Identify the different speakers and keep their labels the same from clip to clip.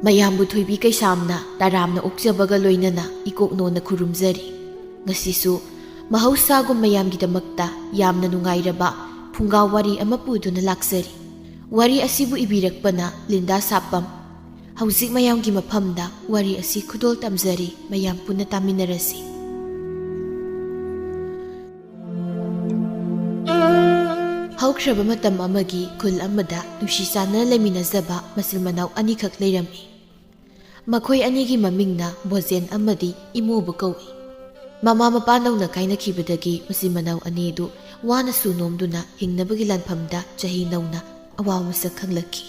Speaker 1: ꯃꯌꯥꯝꯕꯨ ꯊꯣꯏꯕꯤ ꯀꯩꯁꯥꯝꯅ ꯇꯔꯥꯝꯅ ꯑꯣꯛꯆꯕꯒ ꯂꯣꯏꯅꯅ ꯏꯀꯣꯛꯅꯣꯅ ꯈꯨꯔꯨꯝꯖꯔꯤ꯫ ꯉꯁꯤꯁꯨ ꯃꯍꯧꯁꯥꯒꯨꯝ ꯃꯌꯥꯝꯒꯤꯗꯃꯛꯇ ꯌꯥꯝꯅ ꯅꯨꯡꯉꯥꯏꯔꯕ ꯐꯨꯡꯒꯥ ꯋꯥꯔꯤ ꯑꯃ ꯄꯨꯗꯨꯅ ꯂꯥꯛꯆꯔꯤ꯫ ꯋꯥꯔꯤ ꯑꯁꯤꯕꯨ ꯏꯕꯤꯔꯛꯄꯅ ꯂꯤꯟꯗꯥ ꯁꯥꯄꯝ꯫ ꯍꯧꯖꯤꯛ ꯃꯌꯥꯝꯒꯤ ꯃꯐꯝꯗ ꯋꯥꯔꯤ ꯑꯁꯤ ꯈꯨꯗꯣꯜ ꯇꯝꯖꯔꯤ, ꯃꯌꯥꯝ ꯄꯨꯟꯅ ꯇꯥꯃꯤꯟꯅꯔꯁꯤ꯫ ꯍꯧꯈ꯭ꯔꯕ ꯃꯇꯝ ꯑꯃꯒꯤ ꯈꯨꯜ ꯑꯃꯗ ꯅꯨꯡꯁꯤ ꯆꯥꯟꯅꯅ ꯂꯩꯃꯤꯟꯅꯖꯕ ꯃꯆꯤꯜ ꯃꯅꯥꯎ ꯑꯅꯤꯈꯛ ꯂꯩꯔꯝꯃꯤ꯫ ꯃꯈꯣꯏ ꯑꯅꯤꯒꯤ ꯃꯃꯤꯡꯅ ꯕꯣꯖꯦꯟ ꯑꯃꯗꯤ ꯏꯃꯣꯕꯨ ꯀꯧꯏ꯫ ꯃꯃꯥ ꯃꯄꯥ ꯅꯧꯅ ꯀꯥꯏꯅꯈꯤꯕꯗꯒꯤ ꯃꯆꯤꯜ ꯃꯅꯥꯎ ꯑꯅꯤꯗꯨ ꯋꯥꯅꯁꯨ ꯅꯣꯝꯗꯨꯅ ꯍꯤꯡꯅꯕꯒꯤ ꯂꯥꯟꯐꯝꯗ ꯆꯍꯤ ꯅꯧꯅ ꯑꯋꯥꯕ ꯃꯁꯛ ꯈꯪꯂꯛꯈꯤ꯫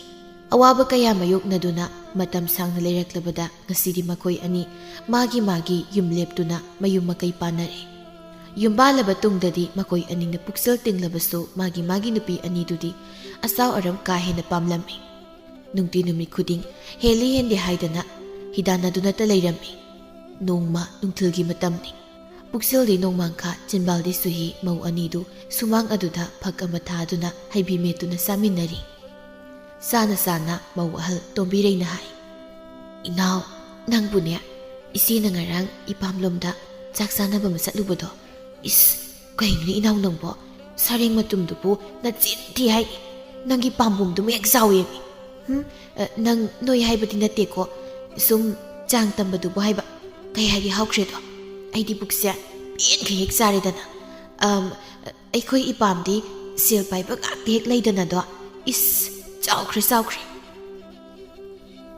Speaker 1: ꯑꯋꯥꯕ ꯀꯌꯥ ꯃꯥꯌꯣꯛꯅꯗꯨꯅ ꯃꯇꯝ ꯁꯥꯡꯅ ꯂꯩꯔꯛꯂꯕꯗ ꯉꯁꯤꯗꯤ ꯃꯈꯣꯏ ꯑꯅꯤ ꯃꯥꯒꯤ ꯃꯥꯒꯤ ꯌꯨꯝ ꯂꯦꯞꯇꯨꯅ ꯃꯌꯨꯝ ꯃꯀꯩ ꯄꯥꯟꯅꯔꯦ꯫ ꯌꯨꯝꯕꯥꯜꯂꯕ ꯇꯨꯡꯗꯗꯤ ꯃꯈꯣꯏ ꯑꯅꯤꯅ ꯄꯨꯛꯆꯦꯜ ꯇꯤꯡꯂꯕꯁꯨ ꯃꯥꯒꯤ ꯃꯥꯒꯤ ꯅꯨꯄꯤ ꯑꯅꯤꯗꯨꯗꯤ ꯑꯆꯥꯎ ꯑꯔꯝ ꯀꯥ ꯍꯦꯟꯅ ꯄꯥꯝꯂꯝꯃꯤ꯫ ꯅꯨꯡꯇꯤ ꯅꯨꯃꯤꯠ ꯈꯨꯗꯤꯡ ꯍꯦꯜꯂꯤ ꯍꯦꯟꯗꯦ ꯍꯥꯏꯗꯅ ꯍꯤꯗꯥꯟꯅꯗꯨꯅꯇ ꯂꯩꯔꯝꯃꯤ꯫ ꯅꯣꯡꯃ ꯅꯨꯡꯊꯤꯜꯒꯤ ꯃꯇꯝꯅꯤ꯫ ꯄꯨꯛꯆꯦꯜꯗꯤ ꯅꯣꯡꯃꯥꯡꯈꯥ, ꯆꯤꯟꯕꯥꯜꯗꯤ ꯁꯨꯍꯤ ꯃꯧ ꯑꯅꯤꯗꯨ ꯁꯨꯃꯥꯡ ꯑꯗꯨꯗ ꯐꯛ ꯑꯃ ꯊꯥꯗꯨꯅ ꯍꯩꯕꯤ ꯃꯦꯠꯇꯨꯅ ꯆꯥꯃꯤꯟꯅꯔꯤ꯫ ꯆꯥꯅ ꯆꯥꯅ ꯃꯧ ꯑꯍꯜ ꯇꯣꯝꯕꯤꯔꯩꯅ ꯍꯥꯏ, "ꯏꯅꯥꯎ, ꯅꯪꯕꯨꯅꯦ, ꯏꯆꯦꯅ ꯉꯔꯥꯡ ꯏꯄꯥꯝꯂꯣꯝꯗ ꯆꯥꯛ ꯆꯥꯅꯕ ꯑꯃ ꯆꯠꯂꯨꯕꯗꯣ, ꯏꯁ ꯀꯩꯅꯣꯅꯦ ꯏꯅꯥꯎ ꯅꯪꯕꯣ, ꯁꯔꯦꯡ ꯃꯇꯨꯝꯗꯨꯕꯨ ꯅꯆꯤꯟ ꯊꯤ ꯍꯥꯏ, ꯅꯪꯒꯤ ꯄꯥꯝꯕꯣꯝꯗꯨꯃ ꯍꯦꯛ ꯆꯥꯎꯋꯦꯃꯤ꯫ ꯅꯪ ꯅꯣꯏ ꯍꯥꯏꯕꯗꯤ ꯅꯠꯇꯦꯀꯣ, ꯁꯨꯝ ꯆꯥꯡ ꯇꯝꯕꯗꯨꯕꯨ ꯍꯥꯏꯕ, ꯀꯩ ꯍꯥꯏꯗꯤ ꯍꯥꯎꯈ꯭ꯔꯦꯗꯣ, ꯑꯩꯗꯤ ꯄꯨꯛꯁꯦ ꯄꯦꯟꯈꯩ ꯍꯦꯛ ꯆꯥꯔꯦꯗꯅ꯫ ꯑꯩꯈꯣꯏ ꯏꯄꯥꯝꯗꯤ ꯁꯦꯜ ꯄꯥꯏꯕ ꯉꯥꯛꯇ ꯍꯦꯛ ꯂꯩꯗꯅꯗꯣ, ꯏꯁ ꯆꯥꯎꯈ꯭ꯔꯦ ꯆꯥꯎꯈ꯭ꯔꯦ."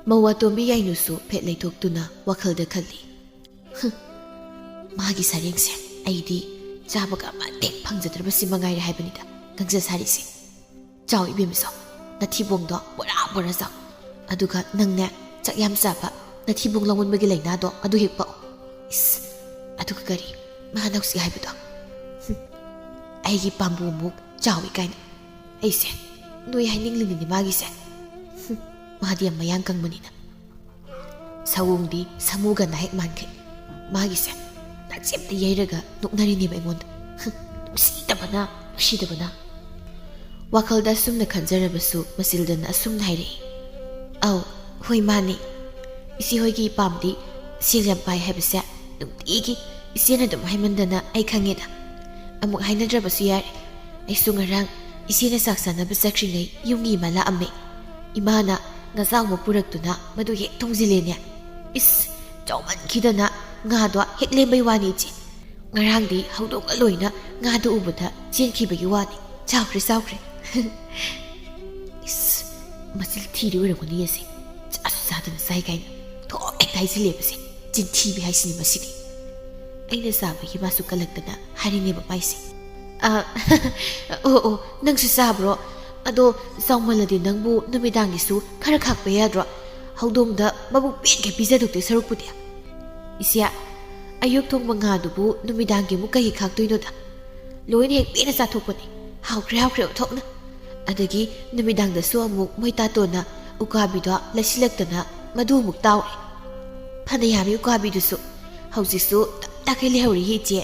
Speaker 1: ꯃꯧ ꯑꯇꯣꯝꯕꯤ ꯌꯥꯏꯅꯨꯁꯨ ꯐꯦꯠ ꯂꯩꯊꯣꯛꯇꯨꯅ ꯋꯥꯈꯜꯗ ꯈꯜꯂꯤ, "ꯃꯥꯒꯤ ꯁꯔꯦꯡꯁꯦ ꯑꯩꯗꯤ ꯆꯥꯕꯒ ꯑꯃꯇꯦꯛ ꯐꯪꯖꯗ꯭ꯔꯕꯁꯤ ꯃꯉꯥꯏꯔꯦ ꯍꯥꯏꯕꯅꯤꯗ ꯈꯪꯖ ꯁꯥꯔꯤꯁꯦ꯫ ꯆꯥꯎ ꯏꯕꯦꯝꯃ, ꯅꯊꯤꯕꯣꯡꯗꯣ ꯕꯣꯔꯥ ꯕꯣꯔꯥ ꯆꯥꯎ, ꯑꯗꯨꯒ ꯅꯪꯅꯦ ꯆꯥꯛ ꯌꯥꯝ ꯆꯥꯕ ꯅꯊꯤꯕꯣꯡ ꯂꯥꯎꯃꯟꯕꯒꯤ ꯂꯩꯅꯥꯗꯣ ꯑꯗꯨ ꯍꯦꯛ ꯄꯛꯑꯣ꯫ ꯏꯁ ꯑꯗꯨꯒ ꯀꯔꯤ ꯃꯥꯅ ꯍꯧꯖꯤꯛ ꯍꯥꯏꯕꯗꯣ, ꯑꯩꯒꯤ ꯄꯥꯝꯕꯣꯝꯃꯨꯛ ꯆꯥꯎꯏ ꯀꯥꯏꯅ, ꯑꯩꯁꯦ ꯅꯣꯏ ꯍꯥꯏꯅꯤꯡꯂꯤꯅꯤꯅꯦ ꯃꯥꯒꯤꯁꯦ꯫ ꯃꯥꯗꯤ ꯌꯥꯝ ꯃꯌꯥꯡ ꯀꯪꯕꯅꯤꯅ, ꯁꯑꯣꯡꯗꯤ ꯁꯥꯃꯨꯒꯅ ꯍꯦꯛ ꯃꯥꯟꯈꯩ, ꯃꯥꯒꯤꯁꯦ ꯅꯥꯆꯦꯞꯇ ꯌꯩꯔꯒ ꯅꯣꯛꯅꯔꯤꯅꯦꯕ ꯑꯩꯉꯣꯟꯗ, ꯅꯨꯡꯁꯤꯗꯕꯅ ꯅꯨꯡꯁꯤꯗꯕꯅ." ꯋꯥꯈꯜꯗ ꯑꯁꯨꯝꯅ ꯈꯟꯖꯔꯕꯁꯨ ꯃꯆꯤꯜꯗꯅ ꯑꯁꯨꯝꯅ ꯍꯥꯏꯔꯛꯏ, "ꯑꯧ ꯍꯣꯏ ꯃꯥꯅꯤ, ꯏꯆꯦꯍꯣꯏꯒꯤ ꯏꯄꯥꯝꯗꯤ ꯁꯦꯜ ꯌꯥꯝ ꯄꯥꯏ ꯍꯥꯏꯕꯁꯦ ꯅꯨꯡꯇꯤꯒꯤ ꯏꯆꯦꯅ ꯑꯗꯨꯝ ꯍꯥꯏꯃꯟꯗꯅ ꯑꯩ ꯈꯪꯉꯦꯗ꯫ ꯑꯃꯨꯛ ꯍꯥꯏꯅꯗ꯭ꯔꯕꯁꯨ ꯌꯥꯔꯦ, ꯑꯩꯁꯨ ꯉꯔꯥꯡ ꯏꯆꯦꯅ ꯆꯥꯛ ꯆꯥꯅꯕ ꯆꯠꯈ꯭ꯔꯤꯉꯩ ꯌꯨꯝꯒꯤ ꯏꯃꯥ ꯂꯥꯛꯑꯝꯃꯦ꯫ ꯏꯃꯥꯅ ꯉꯥꯆꯥꯎ ꯑꯃ ꯄꯨꯔꯛꯇꯨꯅ ꯃꯗꯨ ꯍꯦꯛ ꯊꯣꯡꯖꯤꯜꯂꯦꯅꯦ, ꯏꯁ ꯆꯥꯎꯃꯟꯈꯤꯗꯅ ꯉꯥꯗꯣ ꯍꯦꯛ ꯂꯦꯝꯕꯩ ꯋꯥꯅꯤ ꯏꯆꯦ꯫ ꯉꯔꯥꯡꯗꯤ ꯍꯧꯗꯣꯡꯅ ꯂꯣꯏꯅ ꯉꯥꯗꯨ ꯎꯕꯗ ꯆꯦꯟꯈꯤꯕꯒꯤ ꯋꯥꯅꯤ, ꯆꯥꯎꯈ꯭ꯔꯦ ꯆꯥꯎꯈ꯭ꯔꯦ." ꯏꯁ ꯃꯆꯤꯜ ꯊꯤꯔꯤ ꯑꯣꯏꯔꯝꯒꯅꯤ ꯑꯁꯤ, ꯆꯥꯁꯨ ꯆꯥꯗꯅ ꯆꯥꯏ ꯀꯥꯏꯅ ꯊꯣꯛ ꯍꯦꯛꯇ ꯍꯥꯏꯖꯤꯜꯂꯦꯕꯁꯦ, ꯆꯤꯟꯊꯤꯕꯤ ꯍꯥꯏꯁꯤꯅꯤ ꯃꯁꯤꯗꯤ꯫ ꯑꯩꯅ ꯆꯥꯕꯒꯤ ꯃꯥꯁꯨ ꯀꯜꯂꯛꯇꯅ ꯍꯥꯏꯔꯤꯅꯦꯕ ꯃꯥꯏꯁꯦ, "ꯑꯣ ꯅꯪꯁꯨ ꯆꯥꯕ꯭ꯔꯣ? ꯑꯗꯣ ꯆꯥꯎꯃꯜꯂꯗꯤ ꯅꯪꯕꯨ ꯅꯨꯃꯤꯗꯥꯡꯒꯤꯁꯨ ꯈꯔ ꯈꯥꯛꯄ ꯌꯥꯗ꯭ꯔꯣ? ꯍꯧꯗꯣꯡꯗ ꯃꯕꯨꯛ ꯄꯦꯟꯈꯩ ꯄꯤꯖꯗꯣꯛꯇꯣꯏ ꯁꯔꯨꯛꯄꯨꯗꯤ." "ꯏꯆꯦ, ꯑꯌꯨꯛ ꯊꯣꯡꯕ ꯉꯥꯗꯨꯕꯨ ꯅꯨꯃꯤꯗꯥꯡꯒꯤ ꯑꯃꯨꯛ ꯀꯩꯒꯤ ꯈꯥꯛꯇꯣꯏꯅꯣꯗ? ꯂꯣꯏꯅ ꯍꯦꯛ ꯄꯦꯟꯅ ꯆꯥꯊꯣꯛꯄꯅꯤ, ꯍꯥꯎꯈ꯭ꯔꯦ ꯍꯥꯎꯈ꯭ꯔꯦ ꯑꯣꯟꯊꯣꯛꯅ꯫ ꯑꯗꯒꯤ ꯅꯨꯃꯤꯗꯥꯡꯗꯁꯨ ꯑꯃꯨꯛ ꯃꯣꯏ ꯇꯥꯇꯣꯟꯅ ꯎꯀꯥꯕꯤꯗꯣ ꯂꯩꯁꯤꯜꯂꯛꯇꯅ ꯃꯗꯨ ꯑꯃꯨꯛ ꯇꯥꯎꯔꯦ, ꯐꯅ ꯌꯥꯝꯃꯤ ꯎꯀꯥꯕꯤꯗꯨꯁꯨ, ꯍꯧꯖꯤꯛꯁꯨ ꯇꯞꯇꯥꯈꯩ ꯂꯩꯍꯧꯔꯤꯌꯦ ꯏꯆꯦ."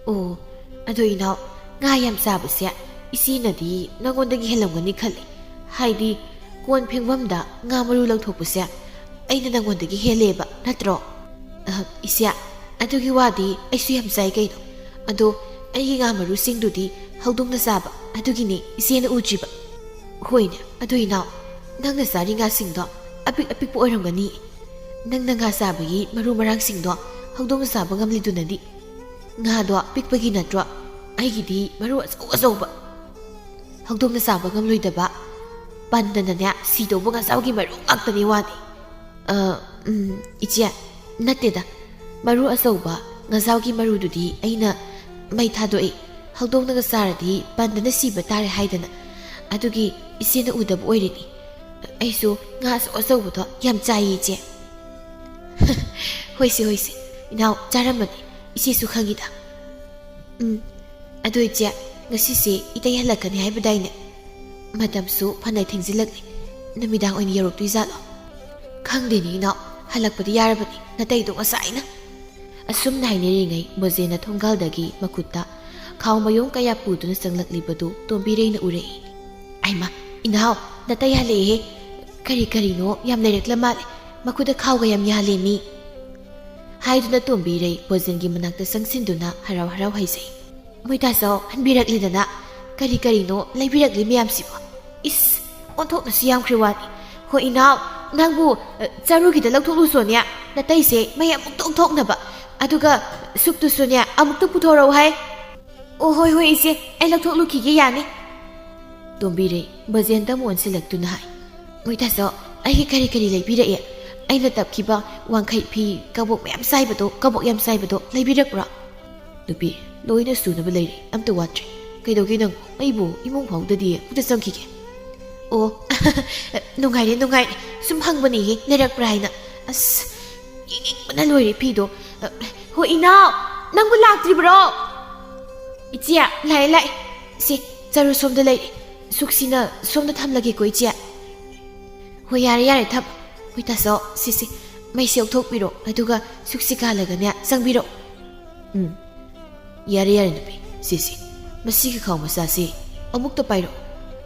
Speaker 1: "ꯑꯣ, ꯑꯗꯣ ꯏꯅꯥꯎ, ꯉꯥ ꯌꯥꯝ ꯆꯥꯕꯁꯦ ꯏꯆꯦꯅꯗꯤ ꯅꯉꯣꯟꯗꯒꯤ ꯍꯦꯜꯂꯝꯒꯅꯤ ꯈꯜꯂꯤ, ꯍꯥꯏꯗꯤ ꯀꯣꯟ ꯐꯦꯡꯐꯝꯗ ꯉꯥ ꯃꯔꯨ ꯂꯧꯊꯣꯛꯄꯁꯦ ꯑꯩꯅ ꯅꯉꯣꯟꯗꯒꯤ ꯍꯦꯜꯂꯦꯕ ꯅꯠꯇ꯭ꯔꯣ?" "ꯏꯆꯦ, ꯑꯗꯨꯒꯤ ꯋꯥꯗꯤ ꯑꯩꯁꯨ ꯌꯥꯝ ꯆꯥꯏ ꯀꯩꯅꯣ, ꯑꯗꯣ ꯑꯩꯒꯤ ꯉꯥ ꯃꯔꯨꯁꯤꯡꯗꯨꯗꯤ ꯍꯧꯗꯣꯡꯅ ꯆꯥꯕ, ꯑꯗꯨꯒꯤꯅꯤ ꯏꯆꯦꯅ ꯎꯗ꯭ꯔꯤꯕ." "ꯍꯣꯏꯅꯦ, ꯑꯗꯨ ꯏꯅꯥꯎ, ꯅꯪꯅ ꯆꯥꯔꯤ ꯉꯥꯁꯤꯡꯗꯣ ꯑꯄꯤꯛ ꯑꯄꯤꯛꯄ ꯑꯣꯏꯔꯝꯒꯅꯤ, ꯅꯪꯅ ꯉꯥ ꯆꯥꯕꯒꯤ ꯃꯔꯨ ꯃꯔꯥꯡꯁꯤꯡꯗꯣ ꯍꯧꯗꯣꯡꯅ ꯆꯥꯕ ꯉꯝꯂꯤꯗꯨꯅꯗꯤ꯫ ꯉꯥꯗꯣ ꯄꯤꯛꯄꯒꯤ ꯅꯠꯇ꯭ꯔꯣ, ꯑꯩꯒꯤꯗꯤ ꯃꯔꯨ ꯑꯆꯧ ꯑꯆꯧꯕ, ꯍꯧꯗꯣꯡꯅ ꯆꯥꯕ ꯉꯝꯂꯣꯏꯗꯕ, ꯄꯟꯗꯅꯅꯦ ꯁꯤꯗꯧꯕ ꯉꯥꯆꯥꯎꯒꯤ ꯃꯔꯨ ꯉꯥꯛꯇꯅꯤ ꯋꯥꯅꯤ." "ꯏꯆꯦ, ꯅꯠꯇꯦꯗ, ꯃꯔꯨ ꯑꯆꯧꯕ ꯉꯥꯆꯥꯎꯒꯤ ꯃꯔꯨꯗꯨꯗꯤ ꯑꯩꯅ ꯃꯩ ꯊꯥꯗꯣꯛꯏ, ꯍꯧꯗꯣꯡꯅꯒ ꯆꯥꯔꯗꯤ ꯄꯟꯗꯅ ꯁꯤꯕ ꯇꯥꯔꯦ ꯍꯥꯏꯗꯅ, ꯑꯗꯨꯒꯤ ꯏꯆꯦꯅ ꯎꯗꯕ ꯑꯣꯏꯔꯤꯅꯤ꯫ ꯑꯩꯁꯨ ꯉꯥ ꯑꯆꯧ ꯑꯆꯧꯕꯗꯣ ꯌꯥꯝ ꯆꯥꯏꯌꯦ ꯏꯆꯦ." "ꯍꯣꯏꯁꯦ ꯍꯣꯏꯁꯦ, ꯏꯅꯥꯎ ꯆꯥꯔꯝꯃꯅꯤ, ꯏꯆꯦꯁꯨ ꯈꯪꯉꯤꯗ꯫ ꯑꯗꯨ ꯏꯆꯦ, ꯉꯁꯤꯁꯦ ꯏꯇꯩ ꯍꯜꯂꯛꯀꯅꯤ ꯍꯥꯏꯕꯗꯥꯏꯅꯦ? ꯃꯇꯝꯁꯨ ꯐꯅ ꯊꯦꯡꯖꯤꯜꯂꯛꯂꯤ, ꯅꯨꯃꯤꯗꯥꯡ ꯑꯣꯏꯅ ꯌꯧꯔꯛꯇꯣꯏꯖꯥꯠꯂꯣ?" "ꯈꯪꯗꯦꯅꯦ ꯏꯅꯥꯎ, ꯍꯜꯂꯛꯄꯗꯤ ꯌꯥꯔꯕꯅꯤ ꯅꯇꯩꯗꯣ ꯉꯁꯥꯏꯅ." ꯑꯁꯨꯝꯅ ꯍꯥꯏꯅꯔꯤꯉꯩ ꯕꯣꯖꯦꯟꯅ ꯊꯣꯡꯒꯥꯜꯗꯒꯤ ꯃꯈꯨꯠꯇ ꯈꯥꯎ ꯃꯌꯣꯝ ꯀꯌꯥ ꯄꯨꯗꯨꯅ ꯆꯪꯂꯛꯂꯤꯕꯗꯨ ꯇꯣꯝꯕꯤꯔꯩꯅ ꯎꯔꯛꯏ꯫ "ꯑꯩꯃ, ꯏꯅꯥꯎ ꯅꯇꯩ ꯍꯜꯂꯛꯑꯦꯍꯦ, ꯀꯔꯤꯅꯣ ꯌꯥꯝ ꯂꯩꯔꯛꯂ ꯃꯥꯜꯂꯦ ꯃꯈꯨꯗ ꯈꯥꯎꯒ ꯌꯥꯝ ꯌꯥꯜꯂꯦꯃꯤ ꯍꯥꯏꯗꯨꯅ ꯇꯣꯝꯕꯤꯔꯩ ꯕꯣꯖꯦꯟꯒꯤ ꯃꯅꯥꯛꯇ ꯆꯪꯁꯤꯟꯗꯨꯅ ꯍꯔꯥꯎ ꯍꯔꯥꯎ ꯍꯩꯖꯩ ꯃꯣꯏꯇꯥꯆꯧ ꯍꯟꯕꯤꯔꯛꯂꯤꯗꯅ ꯀꯔꯤꯅꯣ ꯂꯩꯕꯤꯔꯛꯂꯤ ꯃꯌꯥꯝꯁꯤꯕꯣ ꯏꯁ ꯑꯣꯟꯊꯣꯛꯅꯁꯨ ꯌꯥꯝꯈ꯭ꯔꯦ ꯋꯥꯅꯤ ꯍꯣꯏ ꯏꯅꯥꯎ ꯅꯪꯕꯨ ꯆꯔꯨꯒꯤꯗ ꯂꯧꯊꯣꯛꯂꯨꯁꯣꯅꯦ ꯅꯇꯩꯁꯦ ꯃꯩ ꯑꯃꯨꯛ ꯊꯣꯛꯅꯕ ꯑꯗꯨꯒ ꯁꯨꯛꯇꯨꯁꯨꯅꯦ ꯑꯃꯨꯛꯇ ꯄꯨꯊꯣꯔꯛꯎ ꯍꯥꯏ ꯑꯣ ꯍꯣꯏ ꯏꯆꯦ ꯑꯩ ꯂꯧꯊꯣꯛꯂꯨꯈꯤꯒꯦ ꯌꯥꯅꯤ ꯇꯣꯝꯕꯤꯔꯩ ꯕꯖꯦꯟꯗ ꯑꯃꯨꯛ ꯑꯣꯟꯁꯤꯜꯂꯛꯇꯨꯅ ꯍꯥꯏ ꯃꯣꯏꯇꯥꯆꯧ ꯑꯩꯒꯤ ꯀꯔꯤ ꯂꯩꯕꯤꯔꯛꯑꯦ ꯑꯩꯅ ꯇꯞꯈꯤꯕ ꯋꯥꯡꯈꯩ ꯐꯤ ꯀꯕꯣꯛ ꯌꯥꯝ ꯆꯥꯏꯕꯗꯣ ꯂꯩꯕꯤꯔꯛꯄ꯭ꯔꯣ ꯅꯨꯄꯤ ꯂꯣꯏꯅ ꯁꯨꯅꯕ ꯂꯩꯔꯤ ꯑꯝꯇ ꯋꯥꯠꯇ꯭ꯔꯦ ꯀꯩꯗꯧꯒꯦ ꯅꯪ ꯑꯩꯕꯨ ꯏꯃꯨꯡ ꯐꯥꯎꯗꯗꯤ ꯑꯝꯇ ꯆꯪꯈꯤꯒꯦ ꯑꯣ ꯅꯨꯡꯉꯥꯏꯔꯦ ꯁꯨꯝ ꯍꯪꯕꯅꯦꯍꯦ ꯂꯩꯔꯛꯄ꯭ꯔꯥ ꯍꯥꯏꯅ ꯑꯁ ꯌꯦꯡꯅꯤꯡꯕꯅ ꯂꯣꯏꯔꯦ ꯐꯤꯗꯣ ꯍꯣꯏ ꯏꯅꯥꯎ ꯅꯪꯕꯨ ꯂꯥꯛꯇ꯭ꯔꯤꯕ꯭ꯔꯣ ꯏꯆꯦ ꯂꯥꯛꯑꯦ ꯁꯤ ꯆꯔꯨ ꯁꯣꯝꯗ ꯂꯩꯔꯦ ꯁꯨꯛꯁꯤꯅ ꯁꯣꯝꯗ ꯊꯝꯂꯒꯦꯀꯣ ꯏꯆꯦ ꯍꯣꯏ ꯌꯥꯔꯦ ꯊꯝ ꯍꯣꯏ ꯇꯥꯆꯧ ꯁꯤꯁꯤ ꯃꯩꯁꯤ ꯌꯧꯊꯣꯛꯄꯤꯔꯣ ꯑꯗꯨꯒ ꯁꯨꯛꯁꯤ ꯀꯥꯜꯂꯒꯅꯦ ꯆꯪꯕꯤꯔꯣ ꯌꯥꯔꯦ ꯅꯨꯄꯤ ꯁꯤꯁꯤ ꯃꯁꯤꯒꯤ ꯈꯥꯎ ꯃꯆꯥꯁꯤ ꯑꯃꯨꯛꯇ ꯄꯥꯏꯔꯣ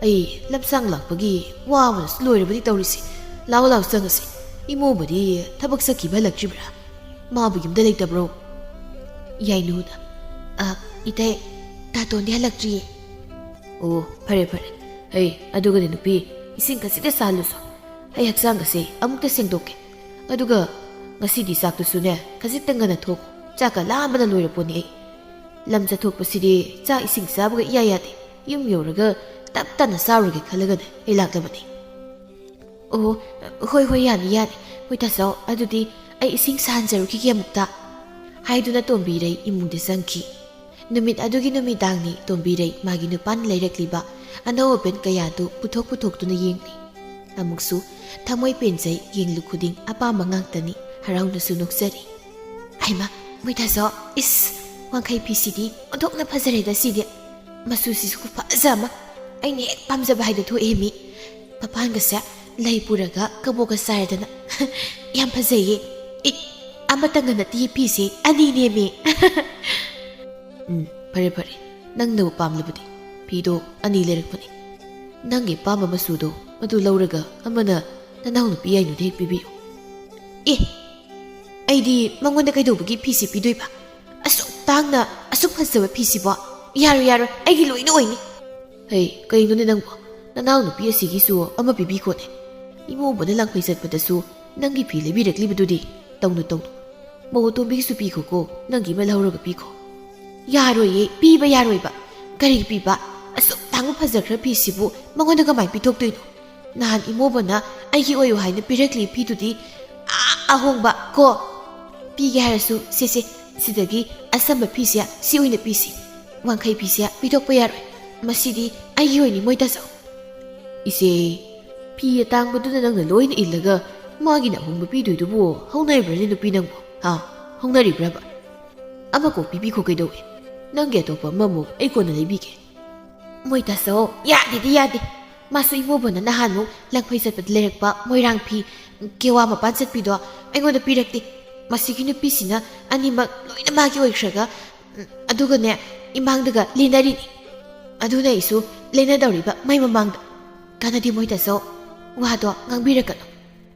Speaker 1: ꯑꯩ ꯂꯝꯁꯥꯡ ꯂꯥꯛꯄꯒꯤ ꯋꯥꯕꯅꯁꯨ ꯂꯣꯏꯔꯕꯗꯤ ꯇꯧꯔꯤꯁꯤ ꯂꯥꯎ ꯆꯪꯉꯁꯤ ꯏꯃꯣꯕꯗꯤ ꯊꯕꯛ ꯆꯠꯈꯤꯕ ꯍꯜꯂꯛꯇ꯭ꯔꯤꯕ꯭ꯔꯥ ꯃꯥꯕꯨ ꯌꯨꯝꯗ ꯂꯩꯇꯕ꯭ꯔꯣ ꯌꯥꯏꯅꯨꯅ 이때 다돈이 할락지. 오, 파래. 에이, 아두가네 누피 이싱가시데 살루소. 아이 학상가시 아무때 생독게. 아두가 ngasi디 saktusune khasitangana thok chaka lambana loiraponi lamja thokpasidi cha ising sabuga iyayade yum yoraga taptana saruge khalagane ilaklabani o hoi yani hoitaso adudi ai ising sanjaruki gemukta haiduna tombirei imungde sangki numit adugi numidangni tombirei magi nupan leirakliba anaw ben kayadu puthok tuna yengni amuksu thamoi penjai yenglu khuding apa mangangtani harauna sunukzari aima moitaso is wangkai pisidi odokna phajare da sidi masusi su phajama aini ek pamjaba haida tho emi papanga sa lei puraga kaboga saidana yam phajaye ik amatanga na ti pisi ani ne mi pare nang no pamlabudi pido ani lerakpani nangi pama masudo adu lauraga amana nanaw nu pi ai nu dek bibi aidi mangonda kaidobagi pisi pidoiba asuk tangna asuk phajaba pisi ba yaro aigi loina oini hey kaino ne nangbo nanaw nu pi asigi su ama bibi ko ne imo bone lang paisat padasu nangi pi lebi rekli bidudi tawnu mo to bi su pi ko nangi ma lauraga pi ko yaro ye pi ba yaro ba kari pi ba asuk tangu phajakra pisi bu mangonda ga mai pi tok toino nahan imo bana aigi oyo haina pirekli pi tudi ahongba ko pige harasu sese sidagi asamba pisia si oina pisi wangkai pisia pidokpa yaroi masidi aigi oini moitaso ise pi atangba duna nangna loina illaga magina ahongba pidoidubu hongnaibra nupi nangbo ha hongnaribra ba ama ko pipi ko kaidowe nangi atokpa mamu ai kona leibige moitaso yade masu imobana nahanu langphai satpad lerakpa moirang phi kewa mapan satpido aingoda pirakti masigi nupi sina animak loina magi oikhraga aduga ne imangdaga linari aduna isu lena dawriba mai mamangda kanadi moitaso wado ngangbirakano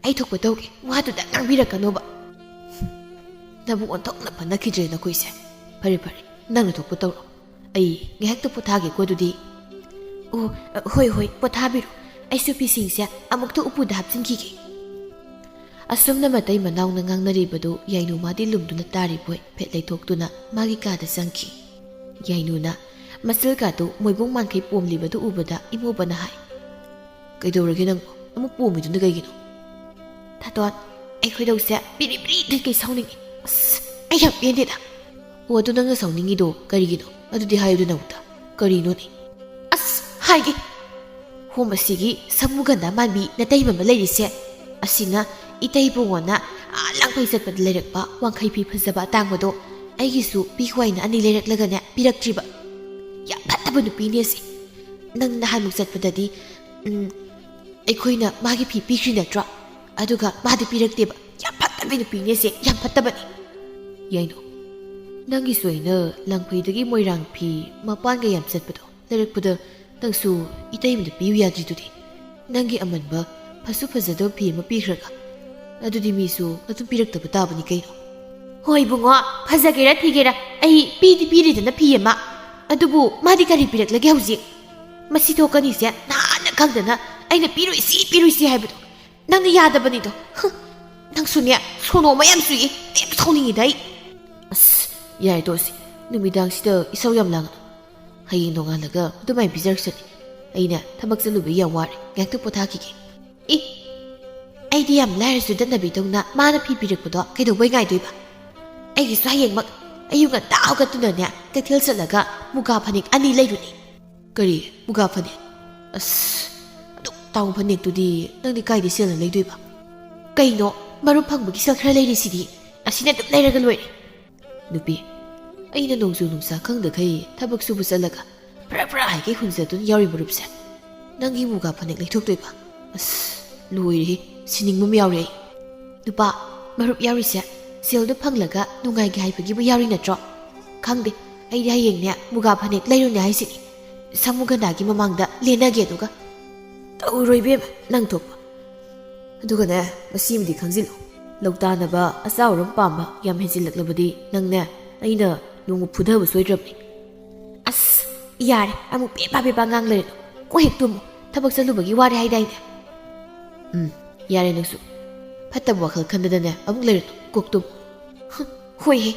Speaker 1: ai thokpa tawge wado da ngangbirakano ba nabu onthokna phanakidre na koise pare nangna thokpa tawro ai ngehakta pothage ko dudi Oh, hoi, pothabiru. Ai su pisingsia amukto upuda hapsinkhige. Asumna matai manaw na ngangnaribadu yainu madi lumduna tariboi phetlai thoktuna magi kada sangki. Yainu na masil ka tu moibung mankai pomlibadu ubada imubana hai. Kaidorage nang amuk pomiduna kaigino. Taton ai khoidausia biri dikei sauningi. Ai yam yendida. O adu nang sauningi do karigino. Adudi hayudu nauta. Karino ni. 하이게 호마시기 사무간다 만비 나타이바 말레리세 아시나 이타이보원나 랑파이 ꯆꯠꯄ ꯂꯩꯔꯛꯄ ꯋꯥꯡꯈꯩ ꯐꯤ ꯐꯖꯕ ꯑꯇꯥꯡꯕꯗꯣ ꯑꯩꯒꯤꯁꯨ ꯄꯤꯈ꯭ꯋꯥꯏꯅ ꯑꯅꯤ ꯂꯩꯔꯛꯂꯒꯅꯦ ꯄꯤꯔꯛꯇ꯭ꯔꯤꯕ ꯌꯥꯝ ꯐꯠꯇꯕ ꯅꯨꯄꯤꯅꯦ ꯁꯤ ꯅꯪ ꯅꯍꯥꯟꯃꯨꯛ ꯆꯠꯄꯗꯗꯤ ꯑꯩꯈꯣꯏꯅ ꯃꯥꯒꯤ ꯐꯤ ꯄꯤꯈ꯭ꯔꯤ ꯅꯠꯇ꯭ꯔꯣ ꯑꯗꯨꯒ ꯃꯥꯗꯤ ꯄꯤꯔꯛꯇꯦꯕ ꯌꯥꯝ ꯐꯠꯇꯕ ꯅꯨꯄꯤꯅꯦ ꯁꯤ ꯌꯥꯝ ꯐꯠꯇꯕꯅꯤ ꯌꯥꯏꯅꯣ ꯅꯪꯒꯤꯁꯨ ꯑꯩꯅ ꯂꯪꯐꯩꯗꯒꯤ ꯃꯣꯏꯔꯥꯡ ꯐꯤ ꯃꯄꯥꯟꯒ ꯌꯥꯝ ꯆꯠꯄꯗꯣ ꯂꯩꯔꯛꯄꯗ ꯅꯪꯁꯨ 이타이문데 비유 야지두디 nangi amanba ꯐꯁꯨ ꯐꯖꯗꯕ ꯐꯤ ꯑꯃ ꯄꯤꯈ꯭ꯔꯒ ꯑꯗꯨꯗꯤ ꯃꯤꯁꯨ ꯑꯗꯨꯝ ꯄꯤꯔꯛꯇꯕ ꯇꯥꯕꯅꯤ ꯀꯩꯅꯣ ꯍꯣꯏ ꯏꯕꯨꯡꯉꯣ ꯐꯖꯒꯦꯔꯥ ꯊꯤꯒꯦꯔꯥ ꯑꯩ ꯄꯤꯗꯤ ꯄꯤꯔꯤꯗꯅ ꯐꯤ ꯑꯃ ꯑꯗꯨꯕꯨ ꯃꯥꯗꯤ ꯀꯔꯤ ꯄꯤꯔꯛꯂꯒꯦ ꯍꯧꯖꯤꯛ ꯃꯁꯤ ꯊꯣꯛꯀꯅꯤꯁꯦ ꯅꯍꯥꯟꯅ ꯈꯪꯗꯅ ꯑꯩꯅ ꯄꯤꯔꯣꯏꯁꯤ ꯍꯥꯏꯕꯗꯣ ꯅꯪꯅ ꯌꯥꯗꯕꯅꯤꯗꯣ ꯅꯪꯁꯨꯅꯦ ꯁꯣꯅꯣ ꯃꯌꯥꯝ ꯆꯨꯏ ꯌꯥꯝ ꯁꯥꯎꯅꯤꯡꯉꯤꯗ ꯑꯩ ꯑꯁ ꯌꯥꯏ ꯇꯣꯛꯑꯁꯤ ꯅꯨꯃꯤꯗꯥꯡꯁꯤꯗ ꯏꯁꯧ ꯌꯥꯝ ꯂꯥꯡꯒꯅꯨ ꯍꯌꯦꯡ ꯅꯣꯡꯉꯥꯜꯂꯒ ꯑꯗꯨꯃꯥꯏꯅ ꯄꯤꯖꯔꯛꯁꯅꯤ ꯑꯩꯅ ꯊꯕꯛ ꯆꯠꯂꯨꯕ ꯌꯥꯝ ꯋꯥꯔꯦ ꯉꯥꯏꯍꯥꯛꯇ ꯄꯣꯊꯥꯈꯤꯒꯦ ꯏ ꯑꯩꯗꯤ ꯌꯥꯝ ꯂꯥꯏꯔꯁꯨ ꯗꯠꯅꯕꯤꯗꯧꯅ ꯃꯥꯅ ꯐꯤ ꯄꯤꯔꯛꯄꯗꯣ ꯀꯩꯗꯧꯕꯩ ꯉꯥꯏꯗꯣꯏꯕ ꯑꯩꯒꯤꯁꯨ ꯍꯌꯦꯡꯃꯛ ꯑꯌꯨꯛ ꯉꯟꯇꯥ ꯍꯧꯒꯠꯇꯨꯅꯅꯦ ꯀꯩꯊꯦꯜ ꯆꯠꯂꯒ ꯃꯨꯒꯥ ꯐꯅꯦꯛ 2 ꯂꯩꯔꯨꯅꯤ ꯀꯔꯤ ꯃꯨꯒꯥ ꯐꯅꯦꯛ ꯑꯁ ꯑꯗꯨꯛ ꯇꯥꯡꯕ ꯐꯅꯦꯛꯇꯨꯗꯤ ꯅꯪꯗꯤ ꯀꯥꯏꯗ ꯁꯦꯜꯅ ꯂꯩꯗꯣꯏꯕ ꯀꯩꯅꯣ ꯃꯔꯨꯞ ꯐꯪꯕꯒꯤ ꯁꯦꯜ ꯈꯔ ꯂꯩꯔꯤꯁꯤꯗꯤ ꯑꯁꯤꯅ ꯑꯗꯨꯝ ꯂꯩꯔꯒ ꯂꯣꯏꯔꯦ ꯅꯨꯄꯤ ꯑꯩꯅ ꯅꯣꯡꯖꯨ ꯅꯨꯡꯁꯥ ꯈꯪꯗꯈꯩ ꯊꯕꯛ ꯁꯨꯕ ꯆꯠꯂꯒ ꯐꯔꯥ ꯍꯥꯏꯒꯩ ꯍꯨꯟꯖꯗꯨꯅ ꯌꯥꯎꯔꯤ ꯃꯔꯨꯞꯁꯦ ꯅꯪꯒꯤ ꯃꯨꯒꯥ ꯐꯅꯦꯛ ꯂꯩꯊꯣꯛꯇꯣꯏꯕ ꯑꯁ ꯂꯣꯏꯔꯦ ꯁꯤꯅꯤꯡꯕ ꯑꯃ ꯌꯥꯎꯔꯦ ꯑꯩ ꯅꯨꯄꯥ ꯃꯔꯨꯞ ꯌꯥꯎꯔꯤꯁꯦ ꯁꯦꯜꯗꯣ ꯐꯪꯂꯒ ꯅꯨꯡꯉꯥꯏꯒꯦ ꯍꯥꯏꯕꯒꯤꯕꯨ ꯌꯥꯎꯔꯤ ꯅꯠꯇ꯭ꯔꯣ ꯈꯪꯗꯦ ꯑꯩꯗꯤ ꯍꯌꯦꯡꯅꯦ ꯃꯨꯒꯥ ꯐꯅꯦꯛ ꯂꯩꯔꯨꯅꯦ ꯍꯥꯏꯁꯤꯅꯤ ꯁꯃꯨꯒꯟꯗꯥꯒꯤ ꯃꯃꯥꯡꯗ ꯂꯦꯟꯅꯒꯦ ꯑꯗꯨꯒ ꯇꯧꯔꯣꯏꯕꯦꯝ ꯅꯪ ꯊꯣꯛꯄ ꯑꯗꯨꯒꯅꯦ ꯃꯁꯤꯃꯗꯤ ꯈꯪꯖꯤꯜꯂꯨ ꯂꯧꯇꯥꯅꯕ ꯑꯆꯥ ꯑꯔꯝ ꯄꯥꯝꯕ ꯌꯥꯝ ꯍꯦꯟꯖꯤꯜꯂꯛꯂꯕꯗꯤ ꯅꯪꯅꯦ ꯑꯩꯅ ꯅꯣꯡꯃ ꯐꯨꯊꯕ ꯁꯣꯏꯗ꯭ꯔꯕꯅꯤ ꯑꯁ ꯌꯥꯔꯦ ꯑꯃꯨꯛ ꯄꯦꯄꯥ ꯉꯥꯡ ꯂꯩꯔꯅꯨ ꯀꯣ ꯍꯦꯛ ꯇꯨꯝꯃꯨ ꯊꯕꯛ ꯆꯠꯂꯨꯕꯒꯤ ꯋꯥꯔꯦ ꯍꯥꯏꯗꯥꯏꯅꯦ ꯌꯥꯔꯦ ꯅꯪꯁꯨ ꯐꯠꯇꯕ ꯋꯥꯈꯜ ꯈꯟꯗꯅꯅꯦ ꯑꯃꯨꯛ ꯂꯩꯔꯅꯨ ꯀꯣꯛ ꯇꯨꯝꯃꯨ ꯍꯣꯏꯍꯦ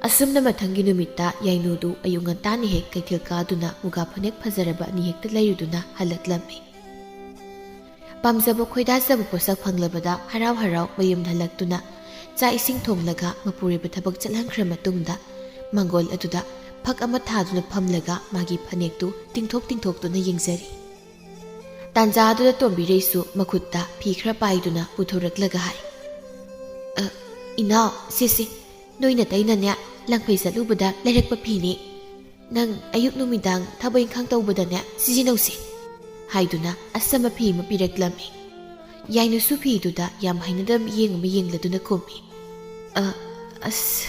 Speaker 1: ꯑꯁꯨꯝꯅ ꯃꯊꯪꯒꯤ ꯅꯨꯃꯤꯠꯇ ꯌꯥꯏꯅꯨꯗꯨ ꯑꯌꯨꯛ ꯉꯟꯇꯥꯅ ꯍꯦꯛ ꯀꯩꯊꯦꯜ ꯀꯥꯗꯨꯅ ꯃꯨꯒꯥ ꯐꯅꯦꯛ ꯐꯖꯔꯕ 2 ꯍꯦꯛꯇ ꯂꯩꯔꯨꯗꯨꯅ ꯍꯜꯂꯛꯂꯝꯃꯤ ꯄꯥꯝꯖꯕ ꯈꯣꯏꯗꯥꯖꯕ ꯄꯣꯠꯁꯛ ꯐꯪꯂꯕꯗ ꯍꯔꯥꯎ ꯃꯌꯨꯝꯗ ꯍꯜꯂꯛꯇꯨꯅ ꯆꯥꯛ ꯏꯁꯤꯡ ꯊꯣꯡꯂꯒ ꯃꯄꯨꯔꯣꯏꯕ ꯊꯕꯛ ꯆꯠꯍꯟꯈ꯭ꯔ ꯃꯇꯨꯡꯗ ꯃꯥꯡꯒꯣꯜ ꯑꯗꯨꯗ ꯐꯛ ꯑꯃ ꯊꯥꯗꯨꯅ ꯐꯝꯂꯒ ꯃꯥꯒꯤ ꯐꯅꯦꯛꯇꯨ ꯇꯤꯡꯊꯣꯛꯇꯨꯅ ꯌꯦꯡꯖꯔꯤ ꯇꯥꯟꯖꯥ ꯑꯗꯨꯗ ꯇꯣꯝꯕꯤꯔꯩꯁꯨ ꯃꯈꯨꯠꯇ ꯐꯤ ꯈꯔ ꯄꯥꯏꯗꯨꯅ ꯄꯨꯊꯣꯔꯛꯂꯒ ꯍꯥꯏ ꯏꯅꯥꯎ ꯁꯤꯁꯤ ꯅꯣꯏ ꯅꯇꯩꯅꯅꯦ ꯂꯪꯐꯩ ꯆꯠꯂꯨꯕꯗ ꯂꯩꯔꯛꯄ ꯐꯤꯅꯤ ꯅꯪ ꯑꯌꯨꯛ ꯅꯨꯃꯤꯗꯥꯡ ꯊꯕꯛ ꯏꯪꯈꯥꯡ ꯇꯧꯕꯗꯅꯦ ꯁꯤꯖꯤꯟꯅꯧꯁꯤ ꯍꯥꯏꯗꯨꯅ ꯑꯁꯝꯕ ꯐꯤ ꯑꯃ ꯄꯤꯔꯛꯂꯝꯃꯤ ꯌꯥꯏꯅꯨꯁꯨ ꯐꯤꯗꯨꯗ ꯌꯥꯝ ꯍꯩꯅꯗꯕ ꯃꯤꯠꯌꯦꯡ ꯑꯃ ꯌꯦꯡꯂꯗꯨꯅ ꯈꯨꯝꯃꯤ ꯑꯁ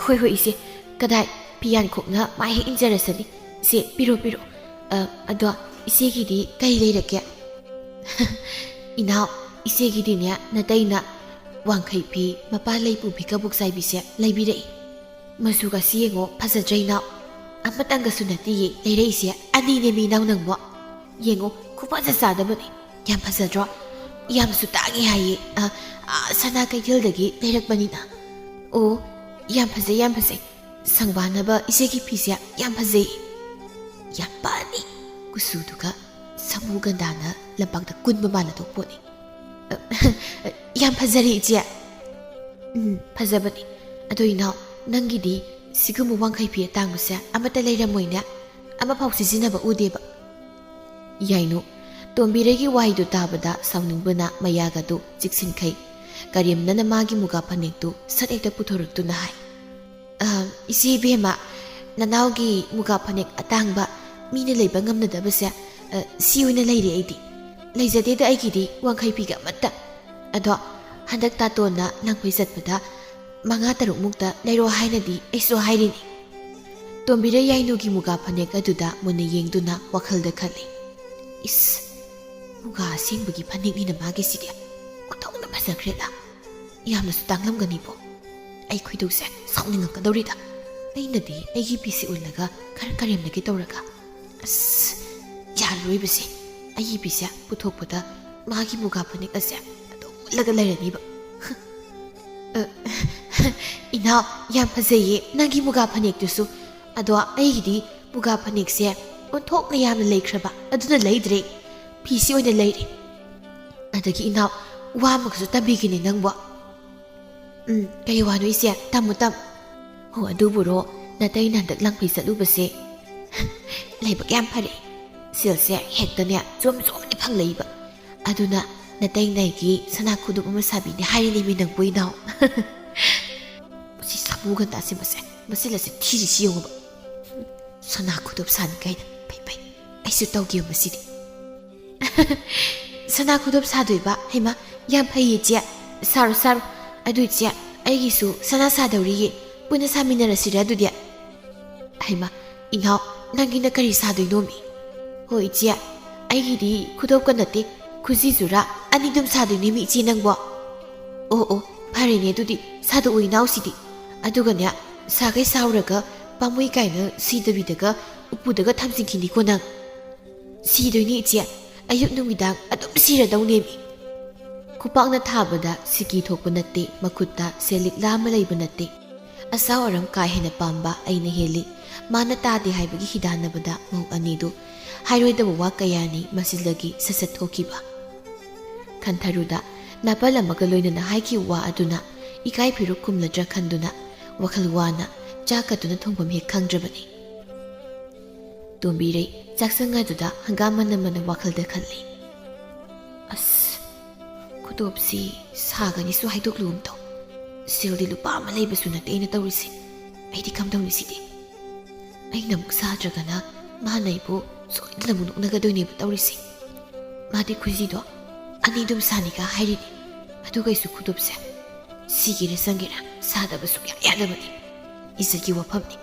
Speaker 1: ꯍꯣꯏ ꯏꯆꯦ ꯀꯗꯥꯏ ꯐꯤꯌꯥꯟꯈꯣꯛꯅ ꯃꯥ ꯍꯦꯛ ꯏꯟꯖꯔꯁꯅꯤ ꯏꯆꯦ ꯄꯤꯔꯣ ꯑꯗꯣ ꯏꯆꯦꯒꯤꯗꯤ ꯀꯔꯤ ꯂꯩꯔꯛꯀꯦ ꯏꯅꯥꯎ ꯏꯆꯦꯒꯤꯗꯤꯅꯦ ꯅꯇꯩꯅ ꯋꯥꯡꯈꯩ ꯐꯤ ꯃꯄꯥꯟ ꯂꯩ ꯄꯨꯕꯤ ꯀꯕꯨꯛ ꯆꯥꯏꯕꯤꯁꯦ ꯂꯩꯕꯤꯔꯛꯏ ꯃꯆꯨꯒꯁꯤ ꯌꯦꯡꯉꯣ ꯐꯖꯗ꯭ꯔꯦ ꯏꯅꯥꯎ ꯑꯃꯇꯪꯒꯁꯨ ꯅꯠꯇꯤꯌꯦ ꯂꯩꯔꯛꯏꯁꯦ 2ꯅꯦ ꯃꯤ ꯏꯅꯥꯎ ꯅꯪꯕꯣ ꯌꯦꯡꯉꯣ ꯈꯨꯐꯖ ꯆꯥꯗꯕꯅꯤ ꯌꯥꯝ ꯐꯖꯗ꯭ꯔꯣ ꯌꯥꯝꯁꯨ ꯇꯥꯡꯉꯦ ꯍꯥꯏꯌꯦ ꯁꯅꯥ ꯀꯩꯊꯦꯜꯗꯒꯤ ꯂꯩꯔꯛꯄꯅꯤꯅ ꯑꯣ ꯌꯥꯝ ꯐꯖꯩ ꯁꯪꯕꯥꯟꯅꯕ ꯏꯆꯦꯒꯤ ꯐꯤꯁꯦ ꯌꯥꯝ ꯐꯖꯩ ꯌꯥꯝ ꯄꯥꯅꯤ ꯀꯨꯆꯨꯗꯨꯒ ꯁꯃꯨ ꯒꯟꯙꯥꯅ ꯂꯝꯄꯥꯛꯇ ꯀꯨꯟꯕ ꯃꯥꯜꯂꯗꯧ ꯄꯣꯠꯅꯤ ꯌꯥꯝ ꯐꯖꯔꯦ ꯏꯆꯦ ꯐꯖꯕꯅꯤ ꯑꯗꯣ ꯏꯅꯥꯎ ꯅꯪꯒꯤꯗꯤ ꯁꯤꯒꯨꯝꯕ ꯋꯥꯡꯈꯩ ꯐꯤ ꯑꯇꯥꯡꯕꯁꯦ ꯑꯃꯠꯇ ꯂꯩꯔꯝꯃꯣꯏꯅꯦ ꯑꯃꯐꯥꯎ ꯁꯤꯖꯤꯟꯅꯕ ꯎꯗꯦꯕ ꯌꯥꯏꯅꯨ ꯇꯣꯝꯕꯤꯔꯩꯒꯤ ꯋꯥꯍꯩꯗꯨ ꯇꯥꯕꯗ ꯁꯥꯎꯅꯤꯡꯕꯅ ꯃꯌꯥꯒꯗꯨ ꯆꯤꯛꯁꯤꯟꯈꯩ ꯀꯔꯦꯝꯅꯅ ꯃꯥꯒꯤ ꯃꯨꯒꯥ ꯐꯅꯦꯛꯇꯨ ꯁꯠ ꯍꯦꯛꯇ ꯄꯨꯊꯣꯔꯛꯇꯨꯅ ꯍꯥꯏ ꯏꯆꯦ ꯏꯕꯦꯝꯃ ꯅꯅꯥꯎꯒꯤ ꯃꯨꯒꯥ ꯐꯅꯦꯛ ꯑꯇꯥꯡꯕ ꯃꯤꯅ ꯂꯩꯕ ꯉꯝꯅꯗꯕꯁꯦ ꯁꯤ ꯑꯣꯏꯅ ꯂꯩꯔꯦ ꯑꯩꯗꯤ ꯂꯩꯖꯗꯦꯗ ꯑꯩꯒꯤꯗꯤ ꯋꯥꯡꯈꯩ ꯐꯤꯒ ꯑꯃꯠꯇ ꯑꯗꯣ ꯍꯟꯗꯛ ꯇꯥꯇꯣꯟꯅ ꯂꯪꯐꯩ ꯆꯠꯄꯗ 5-6 ꯃꯨꯛꯇ ꯂꯩꯔꯣ ꯍꯥꯏꯅꯗꯤ ꯑꯩꯁꯨ ꯍꯥꯏꯔꯤꯅꯤ ꯇꯣꯝꯕꯤꯔꯩ ꯌꯥꯏꯅꯨꯒꯤ ꯃꯨꯒꯥ ꯐꯅꯦꯛ ꯑꯗꯨꯗ ꯃꯨꯟꯅ ꯌꯦꯡꯗꯨꯅ ꯋꯥꯈꯜꯗ ꯈꯜꯂꯤ ꯏꯁ ꯃꯨꯒꯥ ꯑꯁꯦꯡꯕꯒꯤ ꯐꯅꯦꯛꯅꯤꯅ ꯃꯥꯒꯤꯁꯤꯗꯤ ꯑꯣꯟꯊꯣꯛꯅ ꯐꯖꯈ꯭ꯔꯦꯗ ꯌꯥꯝꯅꯁꯨ ꯇꯥꯡꯂꯝꯒꯅꯤꯕꯣ ꯑꯩ ꯈꯣꯏꯗꯧꯁꯦ ꯁꯥꯎꯅꯤꯡꯉꯛꯀꯗꯧꯔꯤꯗ ꯑꯩꯅꯗꯤ ꯑꯩꯒꯤ ꯐꯤꯁꯦ ꯎꯜꯂꯒ ꯈꯔ ꯀꯔꯦꯝꯅꯒꯦ ꯇꯧꯔꯒ ꯑꯁ ꯌꯥꯔꯔꯣꯏꯕꯁꯦ ꯑꯩꯒꯤ ꯐꯤꯁꯦ ꯄꯨꯊꯣꯛꯄꯗ ꯃꯥꯒꯤ ꯃꯨꯒꯥ ꯐꯅꯦꯛ ꯑꯁꯦ ꯑꯗꯨꯝ ꯎꯠꯂꯒ ꯂꯩꯔꯅꯤꯕ ꯏꯅꯥꯎ ꯌꯥꯝ ꯐꯖꯩꯌꯦ ꯅꯪꯒꯤ ꯃꯨꯒꯥ ꯐꯅꯦꯛꯇꯨꯁꯨ ꯑꯗꯣ ꯑꯩꯒꯤꯗꯤ ꯃꯨꯒꯥ ꯐꯅꯦꯛꯁꯦ ꯑꯣꯟꯊꯣꯛꯅ ꯌꯥꯝꯅ ꯂꯩꯈ꯭ꯔꯕ ꯑꯗꯨꯅ ꯂꯩꯗ꯭ꯔꯦ ꯐꯤꯁꯤ ꯑꯣꯏꯅ ꯂꯩꯔꯦ ꯑꯗꯒꯤ ꯏꯅꯥꯎ ꯋꯥ ꯑꯃꯒꯁꯨ ꯇꯝꯕꯤꯒꯦꯅꯦ ꯅꯪꯕꯣ ꯀꯩ ꯋꯥꯅꯣ ꯏꯆꯦ ꯇꯝꯃꯨ ꯍꯣ ꯑꯗꯨꯕꯨꯔꯣ ꯅꯇꯩꯅ ꯍꯟꯗꯛ ꯂꯪꯐꯩ ꯆꯠꯂꯨꯕꯁꯦ ꯂꯥꯏꯕꯛ ꯌꯥꯝ ꯐꯔꯦ ꯁꯦꯜꯁꯦ ꯍꯦꯛꯇꯅꯦ ꯖꯣꯝꯅꯤ ꯐꯪꯂꯛꯏꯕ ꯑꯗꯨꯅ ꯅꯇꯩꯅꯒꯤ ꯁꯅꯥ ꯈꯨꯗꯨꯞ ꯑꯃ ꯁꯥꯕꯤꯅꯦ ꯍꯥꯏꯔꯤꯅꯦꯃꯤ ꯅꯪꯕꯨ ꯏꯅꯥꯎ ꯃꯁꯤ ꯁꯃꯨꯒꯟꯙꯥꯁꯦ ꯃꯆꯤꯜꯂꯁꯦ ꯊꯤꯔꯤꯁꯤ ꯌꯦꯡꯉꯨꯕ ꯁꯅꯥ ꯈꯨꯗꯨꯞ ꯁꯥꯅꯤ ꯀꯥꯏꯅ ꯐꯩ ꯑꯩꯁꯨ ꯇꯧꯒꯦ ꯃꯁꯤꯗꯤ ꯁꯅꯥ ꯈꯨꯗꯨꯞ ꯁꯥꯗꯣꯏꯕ ꯍꯩꯃ ꯌꯥꯝ ꯐꯩꯌꯦ ꯏꯆꯦ ꯁꯥꯔꯣ ꯑꯗꯨ ꯏꯆꯦ ꯑꯩꯒꯤꯁꯨ ꯁꯅꯥ ꯁꯥꯗꯧꯔꯤꯌꯦ ꯄꯨꯟꯅ ꯁꯥꯃꯤꯟꯅꯔꯁꯤꯔ ꯑꯗꯨꯗꯤ ꯍꯩꯃ ꯏꯅꯥꯎ ꯅꯪꯒꯤꯅ ꯀꯔꯤ ꯁꯥꯗꯣꯏꯅꯣꯃꯤ ꯍꯣꯏ ꯏꯆꯦ ꯑꯩꯒꯤꯗꯤ ꯈꯨꯗꯣꯞꯀ ꯅꯠꯇꯦ ꯈꯨꯖꯤꯁꯨꯔꯥ ꯑꯅꯤꯗꯨꯝ ꯁꯥꯗꯣꯏꯅꯤ ꯃꯤ ꯏꯆꯦ ꯅꯪꯕꯣ ꯑꯣ ꯐꯔꯦꯅꯦ ꯑꯗꯨꯗꯤ ꯁꯥꯗꯣꯛꯑꯣ ꯏꯅꯥꯎꯁꯤꯗꯤ ꯑꯗꯨꯒꯅꯦ ꯁꯥꯈꯩ ꯁꯥꯎꯔꯒ ꯄꯥꯝꯃꯣꯏ ꯀꯥꯏꯅ ꯁꯤꯗꯕꯤꯗꯒ ꯎꯄꯨꯗꯒ ꯊꯝꯖꯤꯟꯈꯤꯅꯤꯀꯣ ꯅꯪ ꯁꯤꯗꯣꯏꯅꯤ ꯏꯆꯦ ꯑꯌꯨꯛ ꯅꯨꯃꯤꯗꯥꯡ ꯑꯗꯨꯝ ꯁꯤꯔꯗꯧꯅꯦꯃꯤ ꯈꯨꯄꯥꯛꯅ ꯊꯥꯕꯗ ꯁꯤꯀꯤ ꯊꯣꯛꯄ ꯅꯠꯇꯦ ꯃꯈꯨꯠꯇ ꯁꯦꯂꯤꯛꯂꯥ ꯑꯃ ꯂꯩꯕ ꯅꯠꯇꯦ ꯑꯁꯥꯎ ꯑꯔꯝ ꯀꯥ ꯍꯦꯟꯅ ꯄꯥꯝꯕ ꯑꯩꯅ ꯍꯦꯜꯂꯤ ꯃꯥꯅ ꯇꯥꯗꯦ ꯍꯥꯏꯕꯒꯤ ꯍꯤꯗꯥꯟꯅꯕꯗ ꯃꯧ ꯑꯅꯤꯗꯨ ꯍꯥꯏꯔꯣꯏꯗꯕ ꯋꯥ ꯀꯌꯥꯅꯤ ꯃꯁꯤꯗꯒꯤ ꯁꯠ ꯊꯣꯛꯈꯤꯕ ꯈꯟꯊꯔꯨꯗ ꯅꯥꯄꯜ ꯑꯃꯒ ꯂꯣꯏꯅꯅ ꯍꯥꯏꯈꯤꯕ ꯋꯥ ꯑꯗꯨꯅ ꯏꯀꯥꯏ ꯐꯤꯔꯨꯛ ꯀꯨꯝꯂꯗ꯭ꯔꯥ ꯈꯟꯗꯨꯅ ꯋꯥꯈꯜ ꯋꯥꯅ ꯆꯥꯛꯀꯗꯨꯅ ꯊꯣꯡꯐꯝ ꯍꯦꯛ ꯈꯪꯗ꯭ꯔꯕꯅꯤ ꯇꯣꯝꯕꯤꯔꯩ ꯆꯥꯛꯁꯪ ꯑꯗꯨꯗ ꯍꯪꯒꯥꯝ ꯃꯅꯝ ꯋꯥꯈꯜꯗ ꯈꯜꯂꯤ ꯑꯁ ꯈꯨꯗꯣꯞꯁꯤ ꯁꯥꯒꯅꯤꯁꯨ ꯍꯥꯏꯗꯣꯛꯂꯨꯒꯨꯝ ꯇꯧ ꯁꯤꯜꯗꯤ ꯂꯨꯄꯥ ꯑꯃ ꯂꯩꯕꯁꯨ ꯅꯠꯇꯦ ꯑꯩꯅ ꯇꯧꯔꯤꯁꯤ ꯑꯩꯗꯤ ꯀꯝꯗꯧꯅꯤ ꯁꯤꯗꯤ ꯑꯩꯅ ꯑꯃꯨꯛ ꯁꯥꯗ꯭ꯔꯒꯅ ꯃꯥꯅ ꯑꯩꯕꯨ ꯁꯣꯏꯗꯅ ꯑꯃꯨꯛ ꯅꯣꯛꯅꯒꯗꯣꯏꯅꯦꯕ ꯇꯧꯔꯤꯁꯤ ꯃꯥꯗꯤ ꯈꯨꯖꯤꯗꯣ ꯑꯅꯤꯗꯨꯝ ꯁꯥꯅꯤꯒ ꯍꯥꯏꯔꯤꯅꯤ ꯑꯗꯨꯒꯩꯁꯨ ꯈꯨꯗꯣꯞꯁꯦ ꯁꯤꯒꯦꯔ ꯆꯪꯒꯦꯔ ꯁꯥꯗꯕ ꯁꯨꯡꯌꯥ ꯌꯥꯗꯕꯅꯤ ꯏꯖꯠꯀꯤ ꯋꯥꯐꯝꯅꯤ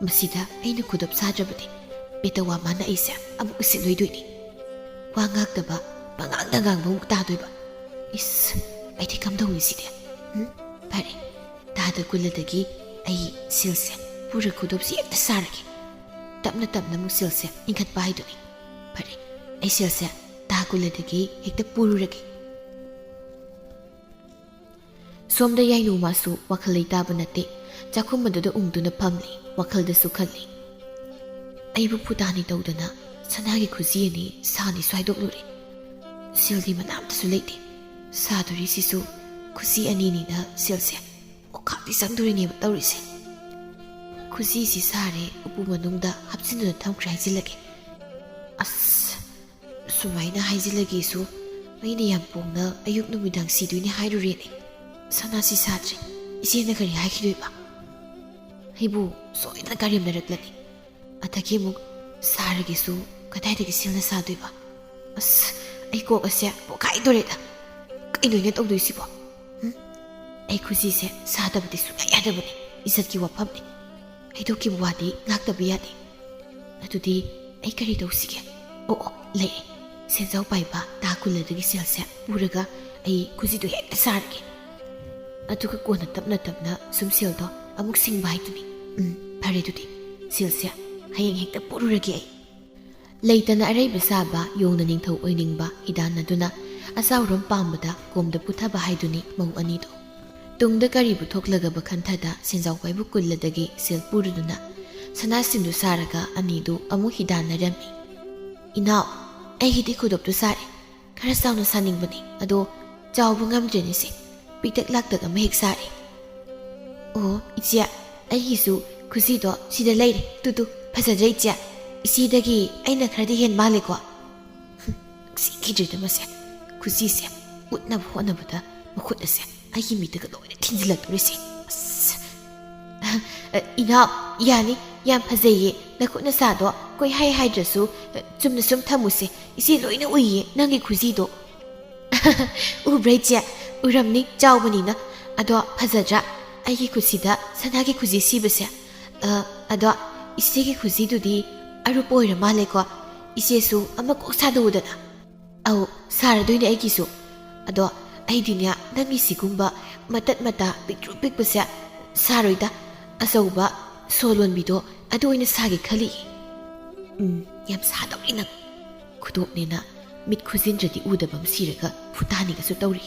Speaker 1: ꯃꯁꯤꯗ ꯑꯩꯅ ꯈꯨꯗꯣꯞ ꯁꯥꯗ꯭ꯔꯕꯗꯤ ꯄꯦꯇꯋꯥ ꯃꯥꯅ ꯑꯩꯁꯦ ꯑꯃꯨꯛ ꯎꯁꯤꯠꯂꯣꯏꯗꯣꯏꯅꯤ ꯋꯥ ꯉꯥꯛꯇꯕ ꯄꯉꯥꯡꯗ ꯉꯥꯡꯕ ꯑꯃꯨꯛ ꯇꯥꯗꯣꯏꯕ ꯏꯁ ꯑꯩꯗꯤ ꯀꯝꯗꯧꯅꯤ ꯁꯤꯗꯤ ꯐꯔꯦ ꯇꯥꯗ ꯀꯨꯜꯂꯗꯒꯤ ꯑꯩ ꯁꯤꯜꯁꯦ ꯄꯨꯔ ꯈꯨꯗꯣꯞꯁꯤ ꯍꯦꯛꯇ ꯁꯥꯔꯒꯦ ꯇꯞꯅ ꯑꯃꯨꯛ ꯁꯤꯜꯁꯦ ꯏꯟꯈꯠꯄ ꯍꯥꯏꯗꯨꯅꯤ ꯐꯔꯦ ꯑꯩ ꯁꯤꯜꯁꯦ ꯇꯥ ꯀꯨꯜꯂꯗꯒꯤ ꯍꯦꯛꯇ ꯄꯨꯔꯨꯔꯒꯦ ꯁꯣꯝꯗ ꯌꯥꯏꯅꯨ ꯃꯥꯁꯨ ꯋꯥꯈꯜ ꯂꯩꯇꯥꯕ ꯅꯠꯇꯦ ꯆꯥꯛꯈꯨꯝ ꯑꯗꯨꯗ ꯎꯪꯗꯨꯅ ꯐꯝꯂꯤ ꯋꯥꯈꯜꯗꯁꯨ ꯈꯜꯂꯤ ꯑꯩꯕꯨ ꯐꯨꯇꯥꯅꯤ ꯇꯧꯗꯅ ꯁꯅꯥꯒꯤ ꯈꯨꯖꯤ ꯑꯅꯤ ꯁꯥꯅꯤꯁꯨ ꯍꯥꯏꯗꯣꯛꯂꯨꯔꯦ ꯁꯤꯜꯗꯤ ꯃꯅꯥꯝꯇꯁꯨ ꯂꯩꯇꯦ ꯁꯥꯗꯣꯔꯤꯁꯤꯁꯨ ꯈꯨꯖꯤ ꯑꯅꯤꯅꯤꯅ ꯁꯤꯜꯁꯦ ꯑꯣꯈꯥꯛꯇꯤ ꯆꯪꯗꯣꯔꯤꯅꯦꯕ ꯇꯧꯔꯤꯁꯦ ꯈꯨꯖꯤꯁꯤ ꯁꯥꯔꯦ ꯎꯄꯨ ꯃꯅꯨꯡꯗ ꯍꯥꯞꯆꯤꯟꯗꯨꯅ ꯊꯝꯈ꯭ꯔꯦ ꯍꯥꯏꯖꯤꯜꯂꯒꯦ ꯑꯁ ꯁꯨꯃꯥꯏꯅ ꯍꯥꯏꯖꯤꯜꯂꯒꯦꯁꯨ ꯑꯩꯅ ꯌꯥꯝ ꯄꯣꯡꯅ ꯑꯌꯨꯛ ꯅꯨꯃꯤꯗꯥꯡ ꯁꯤꯗꯣꯏꯅꯦ ꯍꯥꯏꯔꯨꯔꯦꯅꯦ ꯁꯅꯥꯁꯤ ꯁꯥꯗ꯭ꯔꯤ ꯏꯆꯦꯅ ꯀꯔꯤ ꯍꯥꯏꯈꯤꯗꯣꯏꯕ ꯑꯩꯕꯨ ꯁꯣꯏꯗꯅ ꯀꯔꯦꯝꯅꯔꯛꯂꯅꯤ ꯑꯗꯒꯤ ꯑꯃꯨꯛ ꯁꯥꯔꯒꯦꯁꯨ ꯀꯗꯥꯏꯗꯒꯤ ꯁꯤꯜꯅ ꯁꯥꯗꯣꯏꯕ ꯑꯁ ꯑꯩ ꯀꯣꯛ ꯑꯁꯦ ꯄꯣꯛꯈꯥꯏꯗꯣꯔꯦꯗ ꯀꯩꯅꯣꯅ ꯇꯧꯗꯣꯏꯁꯤꯕꯣ ꯑꯩ ꯈꯨꯖꯤꯁꯦ ꯁꯥꯗꯕꯗꯤ ꯁꯨꯡꯌꯥ ꯌꯥꯗꯕꯅꯤ ꯏꯖꯠꯀꯤ ꯋꯥꯐꯝꯅꯤ ꯍꯩꯗꯣꯛꯈꯤꯕ ꯋꯥꯗꯤ ꯉꯥꯛꯇꯕ ꯌꯥꯗꯦ ꯑꯗꯨꯗꯤ ꯑꯩ ꯀꯔꯤ ꯇꯧꯁꯤꯒꯦ ꯑꯣ ꯂꯩ ꯁꯦꯟꯖꯥꯎ ꯄꯥꯏꯕ ꯇꯥ ꯀꯨꯜꯂꯗꯒꯤ ꯁꯦꯜꯁꯦ ꯄꯨꯔꯒ ꯑꯩ ꯈꯨꯖꯤꯗꯣ ꯍꯦꯛꯇ ꯁꯥꯔꯒꯦ ꯑꯗꯨꯒ ꯀꯣꯟꯅ ꯇꯞꯅ ꯁꯨꯝ ꯁꯦꯜꯗꯣ ꯑꯃꯨꯛ ꯁꯤꯡꯕ ꯍꯥꯏꯗꯨꯅꯤ ꯐꯔꯦ ꯑꯗꯨꯗꯤ ꯁꯦꯜꯁꯦ ꯍꯌꯦꯡ ꯍꯦꯛꯇ ꯄꯨꯔꯨꯔꯒꯦ ꯑꯩ ꯂꯩꯇꯅ ꯑꯔꯩꯕ ꯁꯥꯕ ꯌꯣꯡꯅ ꯅꯤꯡꯊꯧ ꯑꯣꯏꯅꯤꯡꯕ ꯍꯤꯗꯥꯟꯅꯗꯨꯅ ꯑꯆꯥꯎꯔꯣꯝ ꯄꯥꯝꯕꯗ ꯀꯣꯝꯗ ꯄꯨꯊꯕ ꯍꯥꯏꯗꯨꯅꯤ ꯃꯧ ꯑꯅꯤꯗꯣ ꯇꯨꯡꯗ ꯀꯔꯤꯕꯨ ꯊꯣꯛꯂꯒꯕ ꯈꯟꯊꯗ ꯁꯦꯟꯖꯥꯎ ꯄꯥꯏꯕ ꯀꯨꯜꯂꯗꯒꯤ ꯁꯦꯜ ꯄꯨꯔꯗꯨꯅ ꯁꯅꯥꯁꯤꯡꯗꯨ ꯁꯥꯔꯒ ꯑꯅꯤꯗꯨ ꯑꯃꯨꯛ ꯍꯤꯗꯥꯟꯅꯔꯝꯃꯤ ꯏꯅꯥꯎ ꯑꯩꯒꯤꯗꯤ ꯈꯨꯗꯣꯞꯇꯨ ꯁꯥꯔꯦ ꯈꯔ ꯆꯥꯎꯅ ꯁꯥꯅꯤꯡꯕꯅꯤ ꯑꯗꯣ ꯆꯥꯎꯕ ꯉꯝꯗ꯭ꯔꯦꯅꯦ ꯁꯤ ꯄꯤꯛꯇꯛ ꯂꯥꯛꯇꯛ ꯑꯃ ꯍꯦꯛ ꯁꯥꯔꯦ ꯑꯣ ꯏꯆꯦ ꯑꯩꯒꯤꯁꯨ ꯈꯨꯖꯤꯗꯣ ꯁꯤꯗ ꯂꯩꯔꯦ ꯇꯨ ꯐꯖꯗ꯭ꯔꯦ ꯏꯆꯦ ꯏꯆꯦꯗꯒꯤ ꯑꯩꯅ ꯈꯔꯗꯤ ꯍꯦꯟ ꯃꯥꯜꯂꯦꯀꯣ ꯁꯤꯈꯤꯗ꯭ꯔꯦꯗ ꯃꯁꯦ ꯈꯨꯖꯤꯁꯦ ꯎꯠꯅꯕ ꯍꯣꯠꯅꯕꯗ ꯃꯈꯨꯠ ꯑꯁꯦ ꯑꯩꯒꯤ ꯃꯤꯠꯇꯒ ꯂꯣꯏꯅ ꯊꯤꯟꯖꯤꯜꯂꯛꯇꯣꯔꯤꯁꯦ ꯑꯁ ꯏꯅꯥꯎ ꯌꯥꯅꯤ ꯌꯥꯝ ꯐꯖꯩꯌꯦ ꯅꯈꯨꯠ ꯅꯁꯥꯗꯣ ꯀꯣꯏꯍꯥꯏ ꯍꯥꯏꯗ꯭ꯔꯁꯨ ꯆꯨꯝꯅ ꯁꯨꯝ ꯊꯝꯃꯨꯁꯦ ꯏꯆꯦ ꯂꯣꯏꯅ ꯎꯏꯌꯦ ꯅꯪꯒꯤ ꯈꯨꯖꯤꯗꯣ ꯎꯕ꯭ꯔꯥ ꯏꯆꯦ ꯎꯔꯝꯅꯤ ꯆꯥꯎꯕꯅꯤꯅ ꯑꯗꯣ ꯐꯖꯗ꯭ꯔꯥ ꯑꯩꯒꯤ ꯈꯨꯠꯁꯤꯗ ꯁꯅꯥꯒꯤ ꯈꯨꯖꯤ ꯁꯤꯕꯁꯦ ꯑꯗꯣ ꯏꯆꯦꯒꯤ ꯈꯨꯖꯤꯗꯨꯗꯤ ꯑꯔꯨꯞꯄ ꯑꯣꯏꯔ ꯃꯥꯜꯂꯦꯀꯣ ꯏꯆꯦꯁꯨ ꯑꯃ ꯀꯣꯛ ꯁꯥꯗꯣꯛꯎꯗꯅ ꯑꯧ ꯁꯥꯔꯗꯣꯏꯅꯦ ꯑꯩꯒꯤꯁꯨ ꯑꯗꯣ ꯑꯩꯗꯤꯅꯦ ꯅꯪꯒꯤ ꯁꯤꯒꯨꯝꯕ ꯃꯇꯠ ꯃꯇꯥ ꯄꯤꯛꯇ꯭ꯔꯨ ꯄꯤꯛꯄꯁꯦ ꯁꯥꯔꯣꯏꯗ ꯑꯆꯧꯕ ꯁꯣ ꯂꯣꯟꯕꯤꯗꯣ ꯑꯗꯨ ꯑꯣꯏꯅ ꯁꯥꯒꯦ ꯈꯜꯂꯤ ꯌꯥꯝ ꯁꯥꯗꯧꯔꯤ ꯅꯪ ꯈꯨꯗꯣꯞꯅꯦꯅ ꯃꯤꯠ ꯈꯨꯖꯤꯟꯗ꯭ꯔꯗꯤ ꯎꯗꯕ ꯑꯃ ꯁꯤꯔꯒ ꯐꯨꯇꯥꯅꯤꯒꯁꯨ ꯇꯧꯔꯤ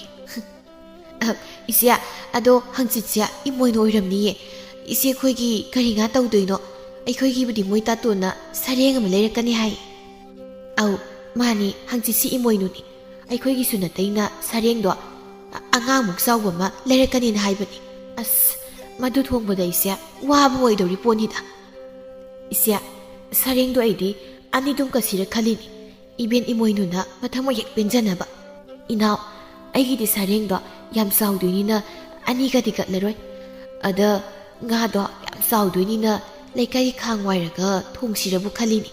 Speaker 1: ꯏꯆꯦ ꯑꯗꯣ ꯍꯪꯆꯤꯠꯁꯦ ꯏꯃꯣꯏꯅ ꯑꯣꯏꯔꯝꯅꯤꯌꯦ ꯏꯆꯦ ꯑꯩꯈꯣꯏꯒꯤ ꯀꯔꯤ ꯉꯥ ꯇꯧꯗꯣꯏꯅꯣ ꯑꯩꯈꯣꯏꯒꯤꯕꯨꯗꯤ ꯃꯣꯏ ꯇꯥꯇꯣꯟꯅ ꯁꯔꯦꯡ ꯑꯃ ꯂꯩꯔꯛꯀꯅꯤ ꯍꯥꯏ ꯑꯧ ꯃꯥꯅꯤ ꯍꯪꯆꯤꯠꯁꯤ ꯏꯃꯣꯏꯅꯨꯅꯤ ꯑꯩꯈꯣꯏꯒꯤꯁꯨ ꯅꯇꯩꯅ ꯁꯔꯦꯡꯗꯣ ꯑꯉꯥꯡꯃꯨꯛ ꯆꯥꯎꯕ ꯑꯃ ꯂꯩꯔꯛꯀꯅꯤꯅ ꯍꯥꯏꯕꯅꯤ ꯑꯁ ꯃꯗꯨ ꯊꯣꯡꯕꯗ ꯑꯩꯁꯦ ꯋꯥꯕ ꯑꯣꯏꯗꯧꯔꯤ ꯄꯣꯠꯅꯤꯗ ꯏꯆꯦ ꯁꯔꯦꯡꯗꯣ ꯑꯩꯗꯤ ꯑꯅꯤꯗꯨꯝ ꯀꯁꯤꯔ ꯈꯜꯂꯤꯅꯤ ꯏꯕꯦꯟ ꯏꯃꯣꯏꯅꯨꯅ ꯃꯊꯪꯃꯨꯛ ꯍꯦꯛ ꯄꯦꯟꯖꯅꯕ ꯏꯅꯥꯎ ꯑꯩꯒꯤꯗꯤ ꯁꯔꯦꯡꯗꯣ ꯌꯥꯝ ꯆꯥꯎꯗꯣꯏꯅꯤꯅ ꯑꯅꯤꯒꯗꯤ ꯀꯠꯂꯔꯣꯏ ꯑꯗ ꯉꯥꯗꯣ ꯌꯥꯝ ꯆꯥꯎꯗꯣꯏꯅꯤꯅ ꯂꯩꯀꯥꯏꯒꯤ ꯈꯥꯡ ꯋꯥꯏꯔꯒ ꯊꯣꯡꯁꯤꯔꯕꯨ ꯈꯜꯂꯤꯅꯤ